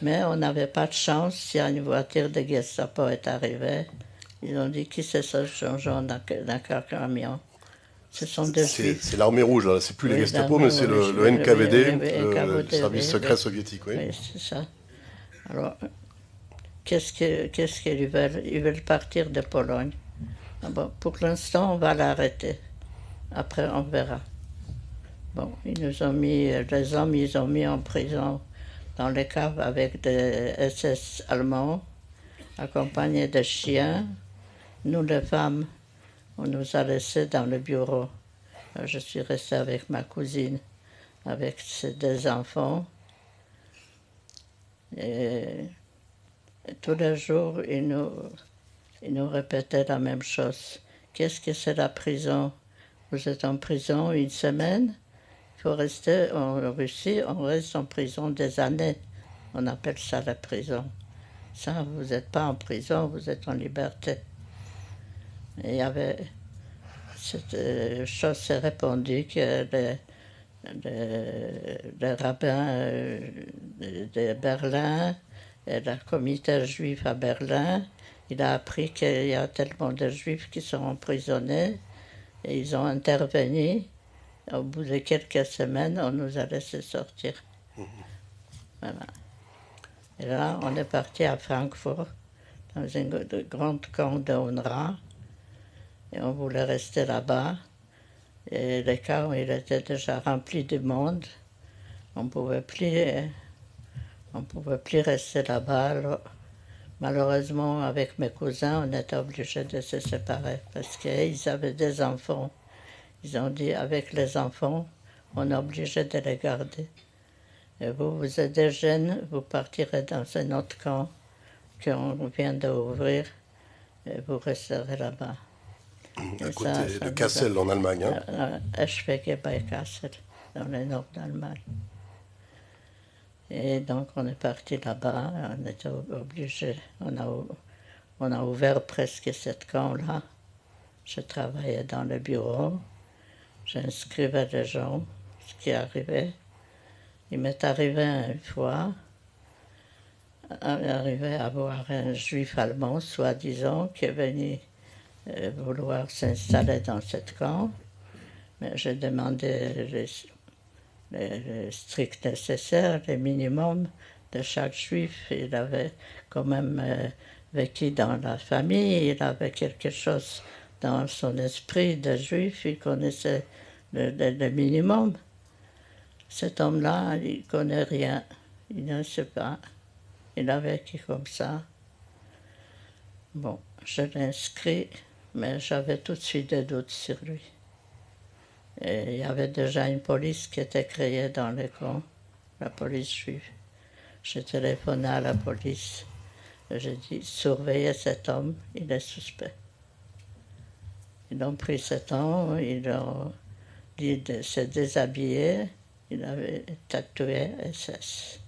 Mais on n'avait pas de chance. Si une voiture de Gestapo est arrivée, ils ont dit qui c'est ce changeant dans un camion. Ce sont des Juifs. C'est l'armée rouge, là. C'est plus les Gestapo, mais c'est le NKVD, le service secret soviétique. Oui, c'est ça. Alors, qu'est-ce qu'ils veulent? Ils veulent partir de Pologne. Bon, pour l'instant, on va l'arrêter. Après, on verra. Bon, les hommes, ils ont mis en prison dans les caves avec des SS allemands, accompagnés de chiens. Nous, les femmes, on nous a laissés dans le bureau. Alors, je suis restée avec ma cousine, avec ses deux enfants. Et tous les jours, ils nous répétaient la même chose. Qu'est-ce que c'est la prison? Vous êtes en prison une semaine? Il faut rester en Russie, on reste en prison des années. On appelle ça la prison. Ça, vous n'êtes pas en prison, vous êtes en liberté. Et il y avait cette chose s'est répandue que le rabbin de Berlin et le comité juif à Berlin, il a appris qu'il y a tellement de juifs qui sont emprisonnés et ils ont intervenu. Au bout de quelques semaines, on nous a laissé sortir. Voilà. Et là, on est parti à Francfort, dans un grand camp de UNRWA, et on voulait rester là-bas. Et le camp, il était déjà rempli de monde. On ne pouvait plus rester là-bas. Alors, malheureusement, avec mes cousins, on était obligés de se séparer parce qu'ils avaient des enfants. Ils ont dit, avec les enfants, on est obligé de les garder. Et vous, vous êtes des jeunes, vous partirez dans un autre camp qu'on vient d'ouvrir et vous resterez là-bas. À Et côté ça de nous a... Cassel, en Allemagne. Hein. Eschwege bei Kassel, dans le nord d'Allemagne. Et donc on est parti là-bas, on était obligé, on a ouvert presque 7 camps-là. Je travaillais dans le bureau, j'inscrivais les gens, ce qui arrivait. Il m'est arrivé une fois, arrivé à voir un juif allemand, soi-disant, qui est venu vouloir s'installer dans ce camp. Mais j'ai demandé le strict nécessaire, le minimum de chaque juif. Il avait quand même vécu dans la famille, il avait quelque chose dans son esprit de juif, il connaissait le minimum. Cet homme-là, il ne connaît rien, il ne sait pas. Il a vécu comme ça. Bon, je l'ai inscrit, mais j'avais tout de suite des doutes sur lui. Et il y avait déjà une police qui était créée dans le camp, la police juive. J'ai téléphoné à la police. J'ai dit, surveillez cet homme, il est suspect. Ils ont pris cet homme, ils ont dit de se déshabiller. Il avait tatoué SS.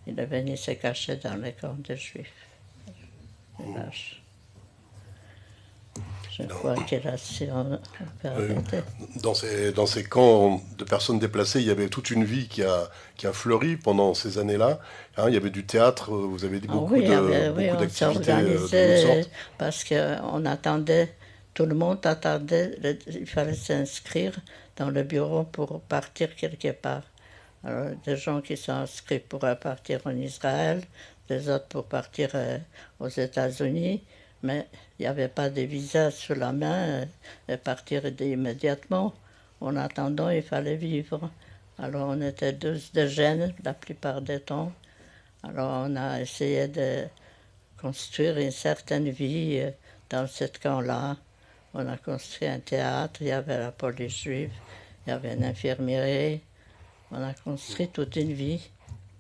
Il est venu se cacher dans les camps de juifs. Je crois qu'il a su on peut arrêter. Dans ces camps de personnes déplacées, il y avait toute une vie qui a fleuri pendant ces années-là. Hein, il y avait du théâtre, vous avez dit beaucoup Oui, beaucoup on s'est d'activités de toutes organisé sortes. parce qu'on attendait, tout le monde attendait, il fallait s'inscrire dans le bureau pour partir quelque part. Alors, des gens qui sont inscrits pour partir en Israël, des autres pour partir aux États-Unis, mais il n'y avait pas de visa sous la main et partir immédiatement. En attendant, il fallait vivre. Alors on était deux jeunes la plupart du temps. Alors on a essayé de construire une certaine vie dans ce camp-là. On a construit un théâtre, il y avait la police juive, il y avait une infirmerie. On a construit toute une vie.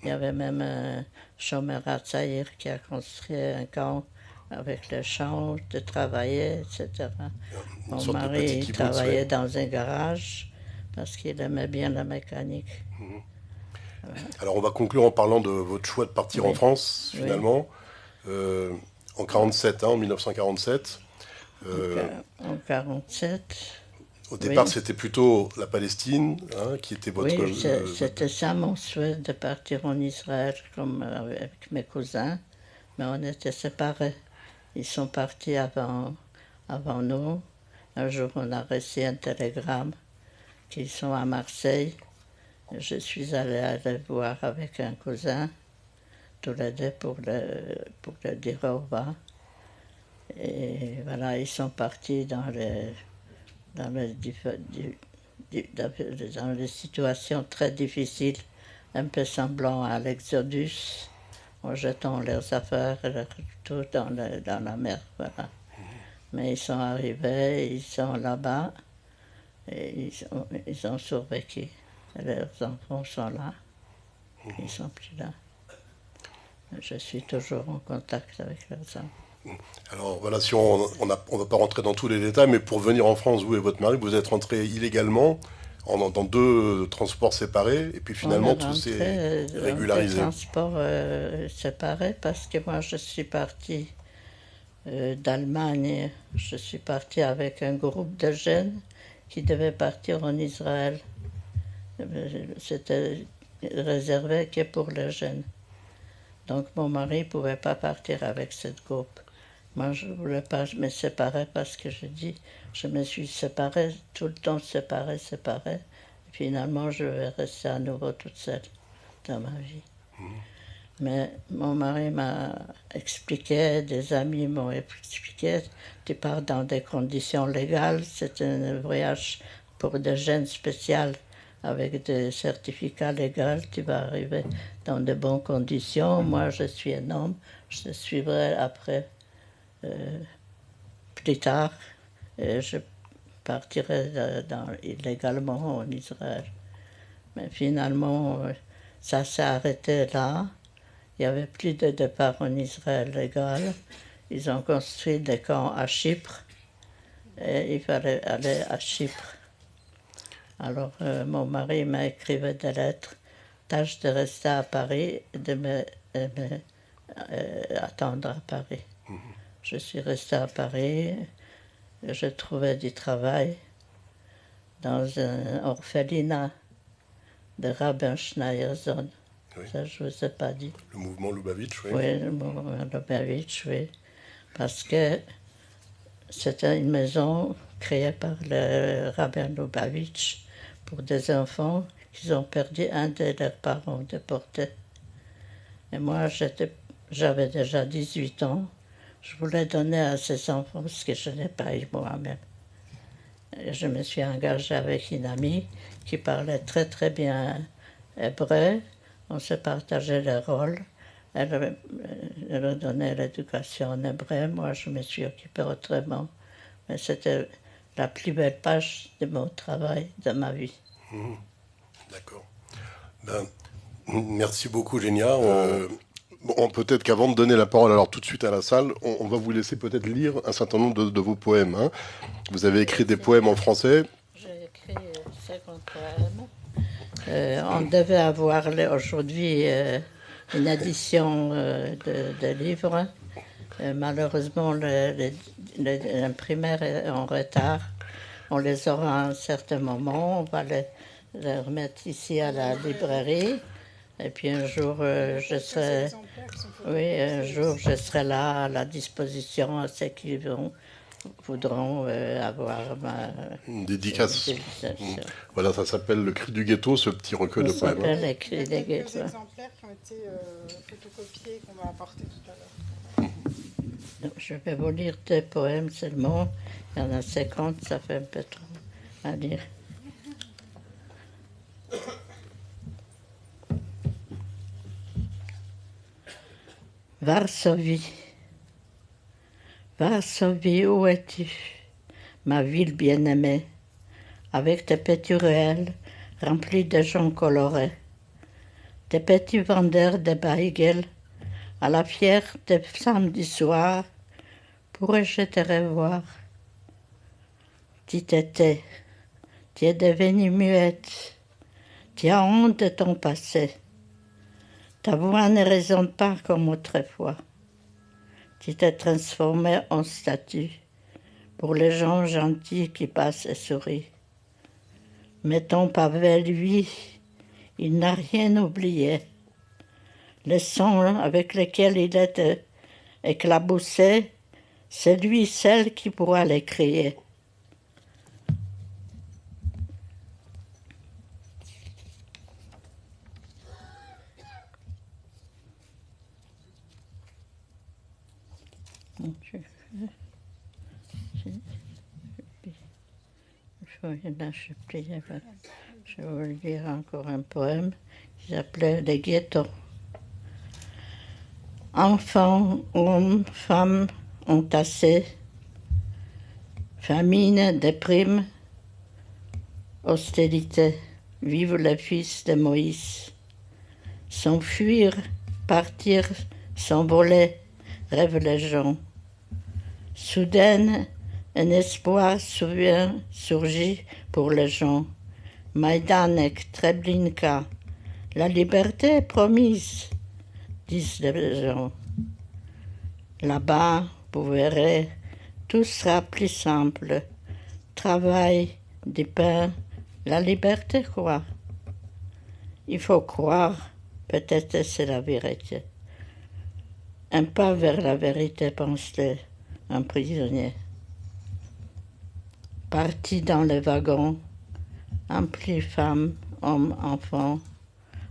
Il y avait même un chômeur à Tsaïr qui a construit un camp avec le champ de travailler, etc. Une Mon sorte de petit mari kibbutz, ouais. travaillait dans un garage parce qu'il aimait bien la mécanique. Alors on va conclure en parlant de votre choix de partir en Oui, France, oui. finalement, euh, en 47, hein, en 1947. Euh, En 1947, Au départ, oui. c'était plutôt la Palestine, hein, qui était Oui, votre... c'était ça mon souhait de partir en Israël comme avec mes cousins, mais on était séparés. Ils sont partis avant nous. Un jour, on a reçu un télégramme qu'ils sont à Marseille. Je suis allée les voir avec un cousin, tous les deux pour le dire au revoir. Et voilà, ils sont partis dans dans les situations très difficiles, un peu semblant à l'Exodus, en jetant leurs affaires, tout dans la mer. Voilà. Mais ils sont arrivés, ils sont là-bas, et ils ont survécu. Et leurs enfants sont là, ils sont plus là. Je suis toujours en contact avec leurs enfants. Alors voilà, si on va pas rentrer dans tous les détails, mais pour venir en France, vous et votre mari, vous êtes rentrés illégalement dans deux transports séparés, et puis On finalement est tout s'est rentré dans des régularisé. transports séparés parce que moi je suis partie d'Allemagne. Je suis partie avec un groupe de jeunes qui devaient partir en Israël. C'était réservé que pour les jeunes. Donc mon mari ne pouvait pas partir avec cette groupe. Moi, je ne voulais pas me séparer parce que je me suis séparée, tout le temps séparée. Finalement, je vais rester à nouveau toute seule dans ma vie. Mais mon mari m'a expliqué, des amis m'ont expliqué, tu pars dans des conditions légales, c'est un voyage pour des jeunes spéciaux avec des certificats légaux, tu vas arriver dans de bonnes conditions. Moi, je suis un homme, je te suivrai après, plus tard, et je partirai illégalement en Israël. Mais finalement, ça s'est arrêté là. Il n'y avait plus de départ en Israël légal. Ils ont construit des camps à Chypre et il fallait aller à Chypre. Alors mon mari m'a écrit des lettres. Tâche de rester à Paris et de me attendre à Paris. Je suis restée à Paris. Je trouvais du travail dans un orphelinat de Rabbin Schneerson. Oui. Ça, je ne vous ai pas dit. Le mouvement Lubavitch, oui. Oui, le mouvement Lubavitch, oui. Parce que c'était une maison créée par le rabbin Lubavitch pour des enfants qui ont perdu un de leurs parents déportés. Et moi, j'avais déjà 18 ans. Je voulais donner à ces enfants ce que je n'ai pas eu moi-même. Et je me suis engagée avec une amie qui parlait très très bien hébreu. On se partageait les rôles. Elle donnait l'éducation en hébreu. Moi, je me suis occupée autrement. Mais c'était la plus belle page de mon travail, de ma vie. D'accord. Ben, merci beaucoup, Génia. Bon, peut-être qu'avant de donner la parole alors tout de suite à la salle, on va vous laisser peut-être lire un certain nombre de vos poèmes. Hein. Vous avez écrit des poèmes en français. J'ai écrit 50 poèmes. On devait avoir aujourd'hui une édition de livres. Malheureusement, l'imprimaire est en retard. On les aura à un certain moment. On va les remettre ici à la librairie. Et puis un jour, je serai là à la disposition à ceux qui voudront avoir ma dédicace. Voilà, ça s'appelle Le Cri du Ghetto, ce petit recueil de poèmes. Ça s'appelle Le Cri du Ghetto. Il y a quelques exemplaires qui ont été photocopiés qu'on va apporter tout à l'heure. Donc, je vais vous lire 2 poèmes seulement. Il y en a 50, ça fait un peu trop à lire. Varsovie. Varsovie, où es-tu, ma ville bien-aimée, avec tes petits ruelles remplies de gens colorés, tes petits vendeurs de bagels à la fière de samedi soir, pourrais-je te revoir? Tu t'étais, tu es devenue muette, tu as honte de ton passé. Ta voix ne résonne pas comme autrefois. Tu t'es transformé en statue pour les gens gentils qui passent et sourient. Mais ton pavé, lui, il n'a rien oublié. Le son avec lequel il est éclaboussé, c'est lui seul qui pourra les crier. Je vais vous lire encore un poème qui s'appelait Les ghettos. Enfants, hommes, femmes entassés, famine, déprime, austérité, vivent les fils de Moïse. S'enfuir, partir, s'envoler, rêvent les gens. Soudain, un espoir surgit pour les gens. Majdanek, Treblinka, la liberté est promise, disent les gens. Là-bas, vous verrez, tout sera plus simple. Travail, du pain, la liberté, quoi. Il faut croire, peut-être c'est la vérité. Un pas vers la vérité, pense-t-il, un prisonnier. Parti dans le wagon, empli femmes, hommes, enfants,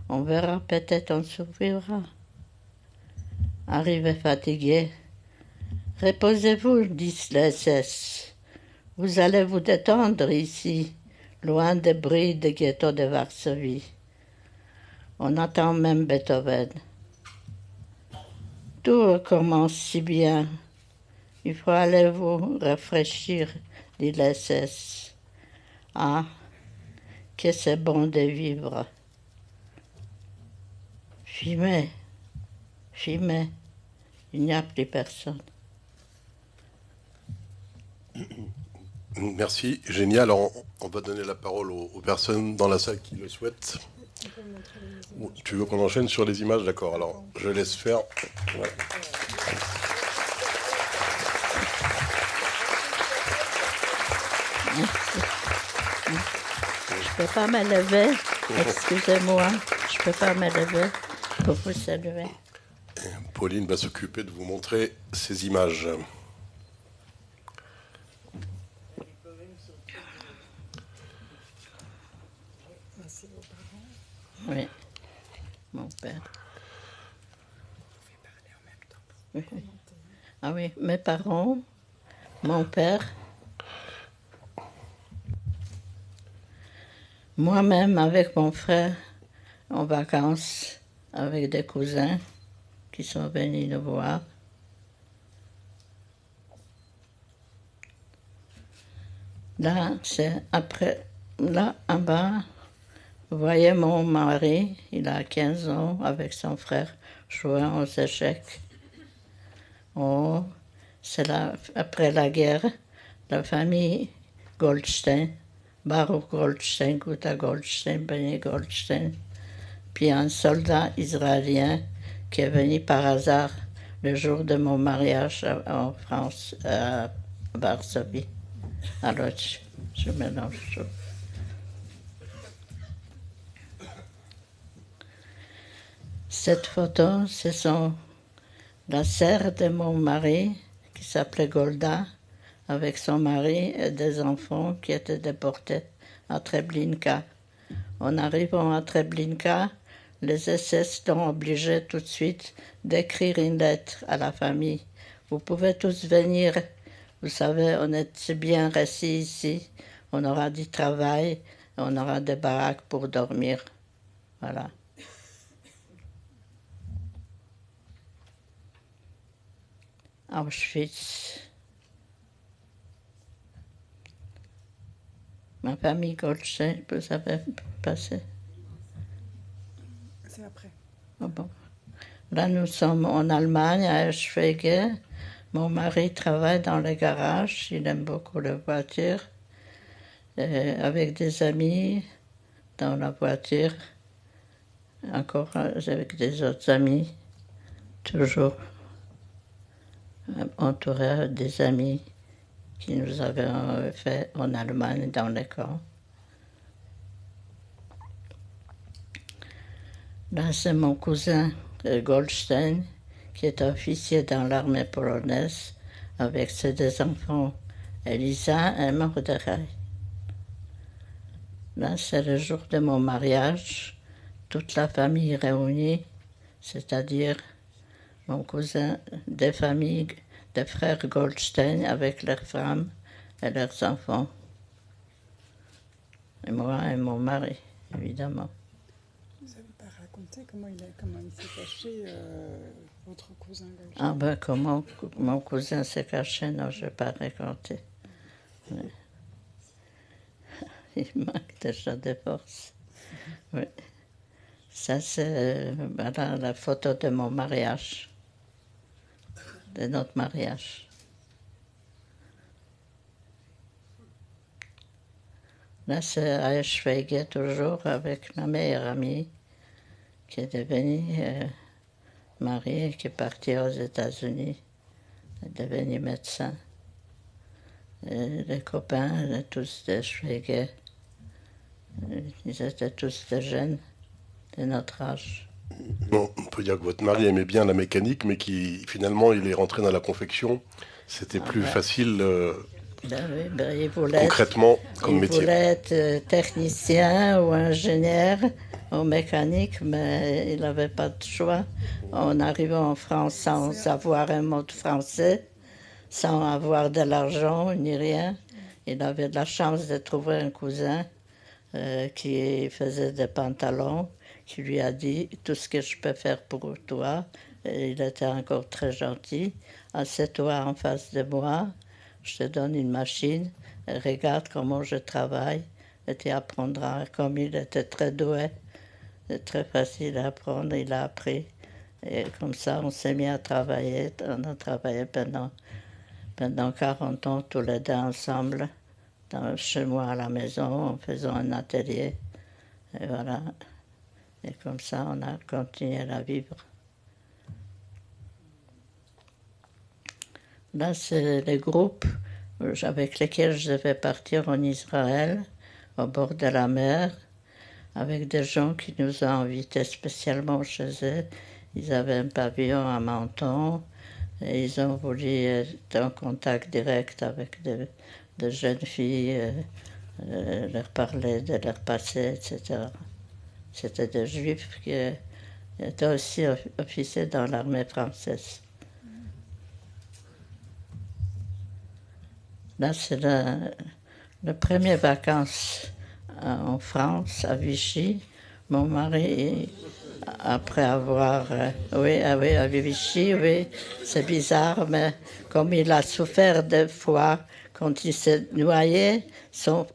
on verra, peut-être on survivra. Arrivé fatigué, reposez-vous, disent les SS. Vous allez vous détendre ici, loin des bruits des ghettos de Varsovie. On attend même Beethoven. Tout commence si bien. Il faut aller vous rafraîchir, dit les SS. Ah, que c'est bon de vivre. Fumer, fumer, il n'y a plus personne. Merci, génial. Alors, on va donner la parole aux personnes dans la salle qui le souhaitent. On peut montrer les images. Tu veux qu'on enchaîne sur les images? D'accord, alors je laisse faire. Ouais. Je ne peux pas me lever, excusez-moi, je ne peux pas me lever pour vous saluer. Pauline va s'occuper de vous montrer ces images. C'est vos parents. Oui, mon père. Vous pouvez parler en même temps. Oui. Ah oui, mes parents, mon père, moi-même avec mon frère en vacances avec des cousins qui sont venus nous voir. Là, c'est après, là en bas, vous voyez mon mari, il a 15 ans avec son frère jouant aux échecs. Oh, c'est là, après la guerre, la famille Goldstein, Baruch Goldstein, Guta Goldstein, Benny Goldstein, puis un soldat israélien qui est venu par hasard le jour de mon mariage en France, à Varsovie. Alors, je mélange tout. Cette photo, ce sont la sœur de mon mari, qui s'appelait Golda, avec son mari et des enfants qui étaient déportés à Treblinka. En arrivant à Treblinka, les SS l'ont obligé tout de suite d'écrire une lettre à la famille. Vous pouvez tous venir, vous savez, on est bien restés ici, on aura du travail, on aura des baraques pour dormir. Voilà. Auschwitz. Ma famille Goldstein, vous avez passé? C'est après. Oh bon. Là, nous sommes en Allemagne, à Eschwege. Mon mari travaille dans le garage, il aime beaucoup les voitures. Avec des amis dans la voiture, encore avec des autres amis, toujours entouré des amis qui nous avaient fait en Allemagne dans les camps. Là, c'est mon cousin Goldstein, qui est officier dans l'armée polonaise, avec ses deux enfants, Elisa et Mordechai. Là, c'est le jour de mon mariage, toute la famille réunie, c'est-à-dire mon cousin, des familles, des frères Goldstein avec leurs femmes et leurs enfants. Et moi et mon mari, évidemment. Vous n'avez pas raconté comment il s'est caché, votre cousin Goldstein? Ah ben, comment mon cousin s'est caché, non, je ne vais pas raconter. Oui. Il manque déjà de force. Oui. Ça, c'est voilà, la photo de mon mariage, de notre mariage. Là, c'est à Eschwege, toujours, avec ma meilleure amie, qui est devenue mariée, qui est partie aux États-Unis, est devenue médecin. Et les copains, tous d'Eschwege, ils étaient tous des jeunes de notre âge. Bon, on peut dire que votre mari aimait bien la mécanique, mais qui finalement il est rentré dans la confection. C'était plus facile Il voulait concrètement comme il métier. voulait être technicien ou ingénieur en mécanique, mais il n'avait pas de choix. En arrivant en France sans savoir un mot de français, sans avoir de l'argent ni rien, il avait de la chance de trouver un cousin qui faisait des pantalons, qui lui a dit tout ce que je peux faire pour toi. Et il était encore très gentil. Assieds-toi en face de moi, je te donne une machine, et regarde comment je travaille. Et tu apprendras, comme il était très doué, c'est très facile à apprendre, il a appris. Et comme ça, on s'est mis à travailler. On a travaillé pendant 40 ans, tous les deux ensemble, chez moi à la maison, en faisant un atelier. Et voilà. Et comme ça, on a continué à vivre. Là, c'est les groupes avec lesquels je devais partir en Israël, au bord de la mer, avec des gens qui nous ont invités spécialement chez eux. Ils avaient un pavillon à Menton et ils ont voulu être en contact direct avec des jeunes filles, leur parler de leur passé, etc. C'était des juifs qui étaient aussi officiers dans l'armée française. Là, c'est le premier vacances en France, à Vichy. Mon mari, après avoir... oui, à Vichy, oui, c'est bizarre, mais comme il a souffert de foie, quand il s'est noyé, son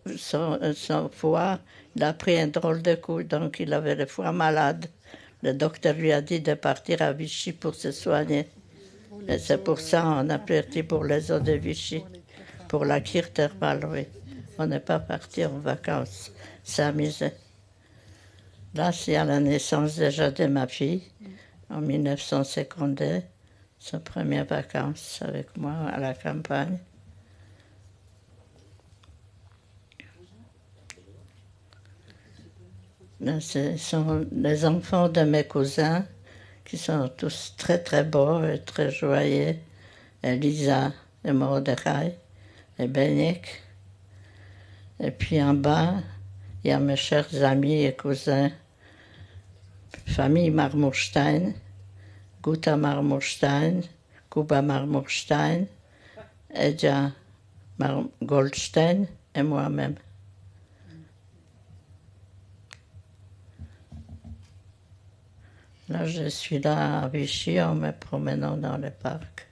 foie, il a pris un drôle de coup, donc il avait le foie malade. Le docteur lui a dit de partir à Vichy pour se soigner. Et c'est pour ça qu'on a parti pour les eaux de Vichy. Pour la cure thermale, oui. On n'est pas parti en vacances, s'amuser. Là, c'est à la naissance déjà de ma fille, en 1952, ses premières vacances avec moi à la campagne. Là, ce sont les enfants de mes cousins, qui sont tous très très beaux et très joyeux. Elisa et Mordechai et Benik. Et puis en bas, il y a mes chers amis et cousins, famille Marmorstein, Guta Marmorstein, Kuba Marmorstein, Edja Goldstein et moi-même. Là, je suis là à Vichy en me promenant dans le parc.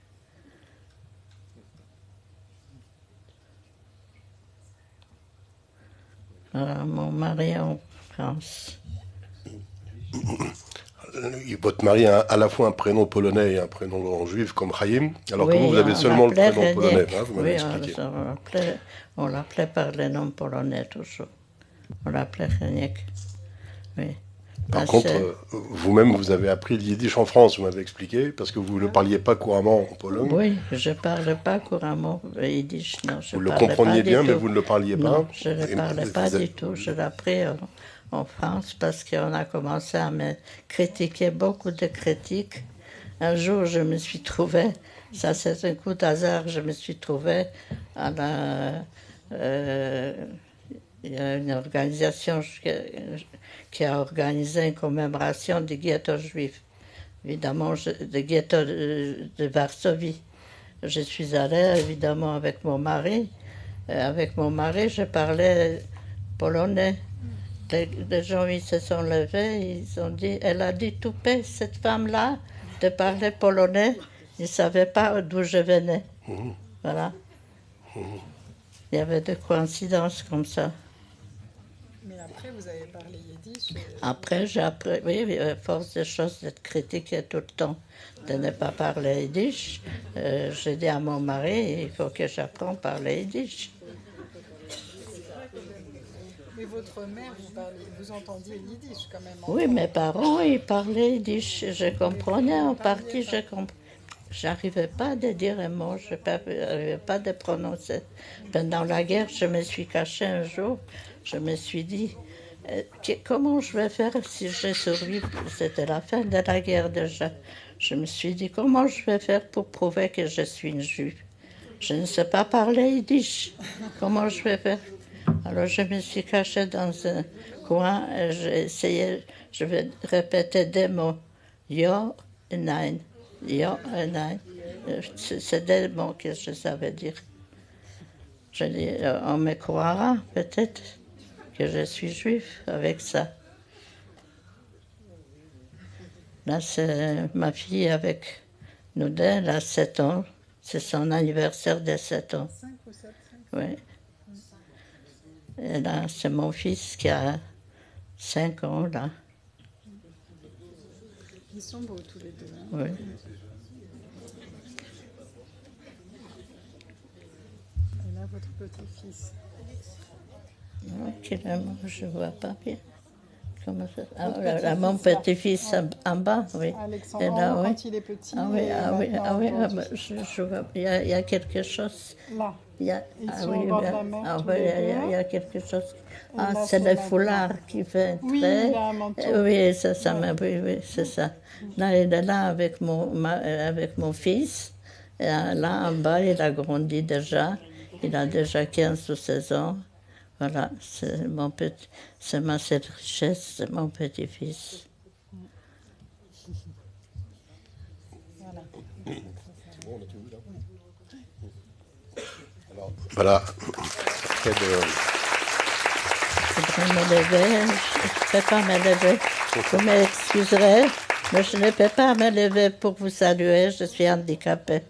Voilà, mon mari en France. Votre mari a à la fois un prénom polonais et un prénom juif comme Chaim, alors oui, que vous avez seulement le prénom Reniek. polonais, hein, vous m'avez oui, expliqué. On l'appelait par le nom polonais toujours. On l'appelait Reniek. Oui. Par contre, vous-même, vous avez appris le yiddish en France, vous m'avez expliqué, parce que vous ne le parliez pas couramment en Pologne. Oui, je ne parle pas couramment yiddish, non. Vous le compreniez bien, mais vous ne le parliez pas. Non, je ne le parlais pas du tout. Je l'ai appris en France parce qu'on a commencé à me critiquer, beaucoup de critiques. Un jour, je me suis trouvée, ça c'est un coup d'hasard, je me suis trouvée à la... il y a une organisation qui a organisé une commémoration du ghetto juif, évidemment, du ghetto de Varsovie. Je suis allée, évidemment, avec mon mari. Avec mon mari, je parlais polonais. Les gens, ils se sont levés, ils ont dit, elle a dit toupet, cette femme-là, de parler polonais. Ils ne savaient pas d'où je venais. Voilà. Il y avait des coïncidences comme ça. Mais après, vous avez parlé yiddish. Après, j'ai appris, oui, à force des choses, d'être critiquée tout le temps, de ne pas parler yiddish. J'ai dit à mon mari, il faut que j'apprenne à parler yiddish. Mais votre mère, vous entendiez le yiddish quand même. Oui, mes parents, ils parlaient yiddish. Je comprenais en partie, j'arrivais pas à dire un mot, je n'arrivais pas à prononcer. Pendant la guerre, je me suis cachée un jour, je me suis dit, comment je vais faire si je survis? C'était la fin de la guerre déjà. Je me suis dit, comment je vais faire pour prouver que je suis une juive? Je ne sais pas parler yiddish. Comment je vais faire? Alors je me suis cachée dans un coin et j'ai essayé, je vais répéter des mots. Yo et nein. Yo et nein. C'est des mots que je savais dire. Je dis, on me croira peut-être que je suis juif avec ça. Là, c'est ma fille avec nous deux, elle a 7 ans. C'est son anniversaire de 7 ans. 5 ou 7? Oui. Et là, c'est mon fils qui a 5 ans, là. Ils sont beaux tous les deux. Hein. Oui. Et là, votre petit-fils. Je ne vois pas bien. Comment ça... là, mon petit-fils en bas, oui. Alexandre, Et là, quand il est petit. Je vois, il y a quelque chose. Là. Il y a, Ils sont au bord de la mer. Il y a quelque chose. C'est le foulard qui fait très. Oui, il a un manteau. Oui, c'est ça, oui, c'est ça. Là, il est là avec mon fils. Et là, en bas, il a grandi déjà. Il a déjà 15 ou 16 ans. Voilà, c'est cette richesse, c'est mon petit-fils. Voilà. Je voudrais me lever, je ne peux pas me lever. Vous m'excuserez, mais je ne peux pas me lever pour vous saluer, je suis handicapée.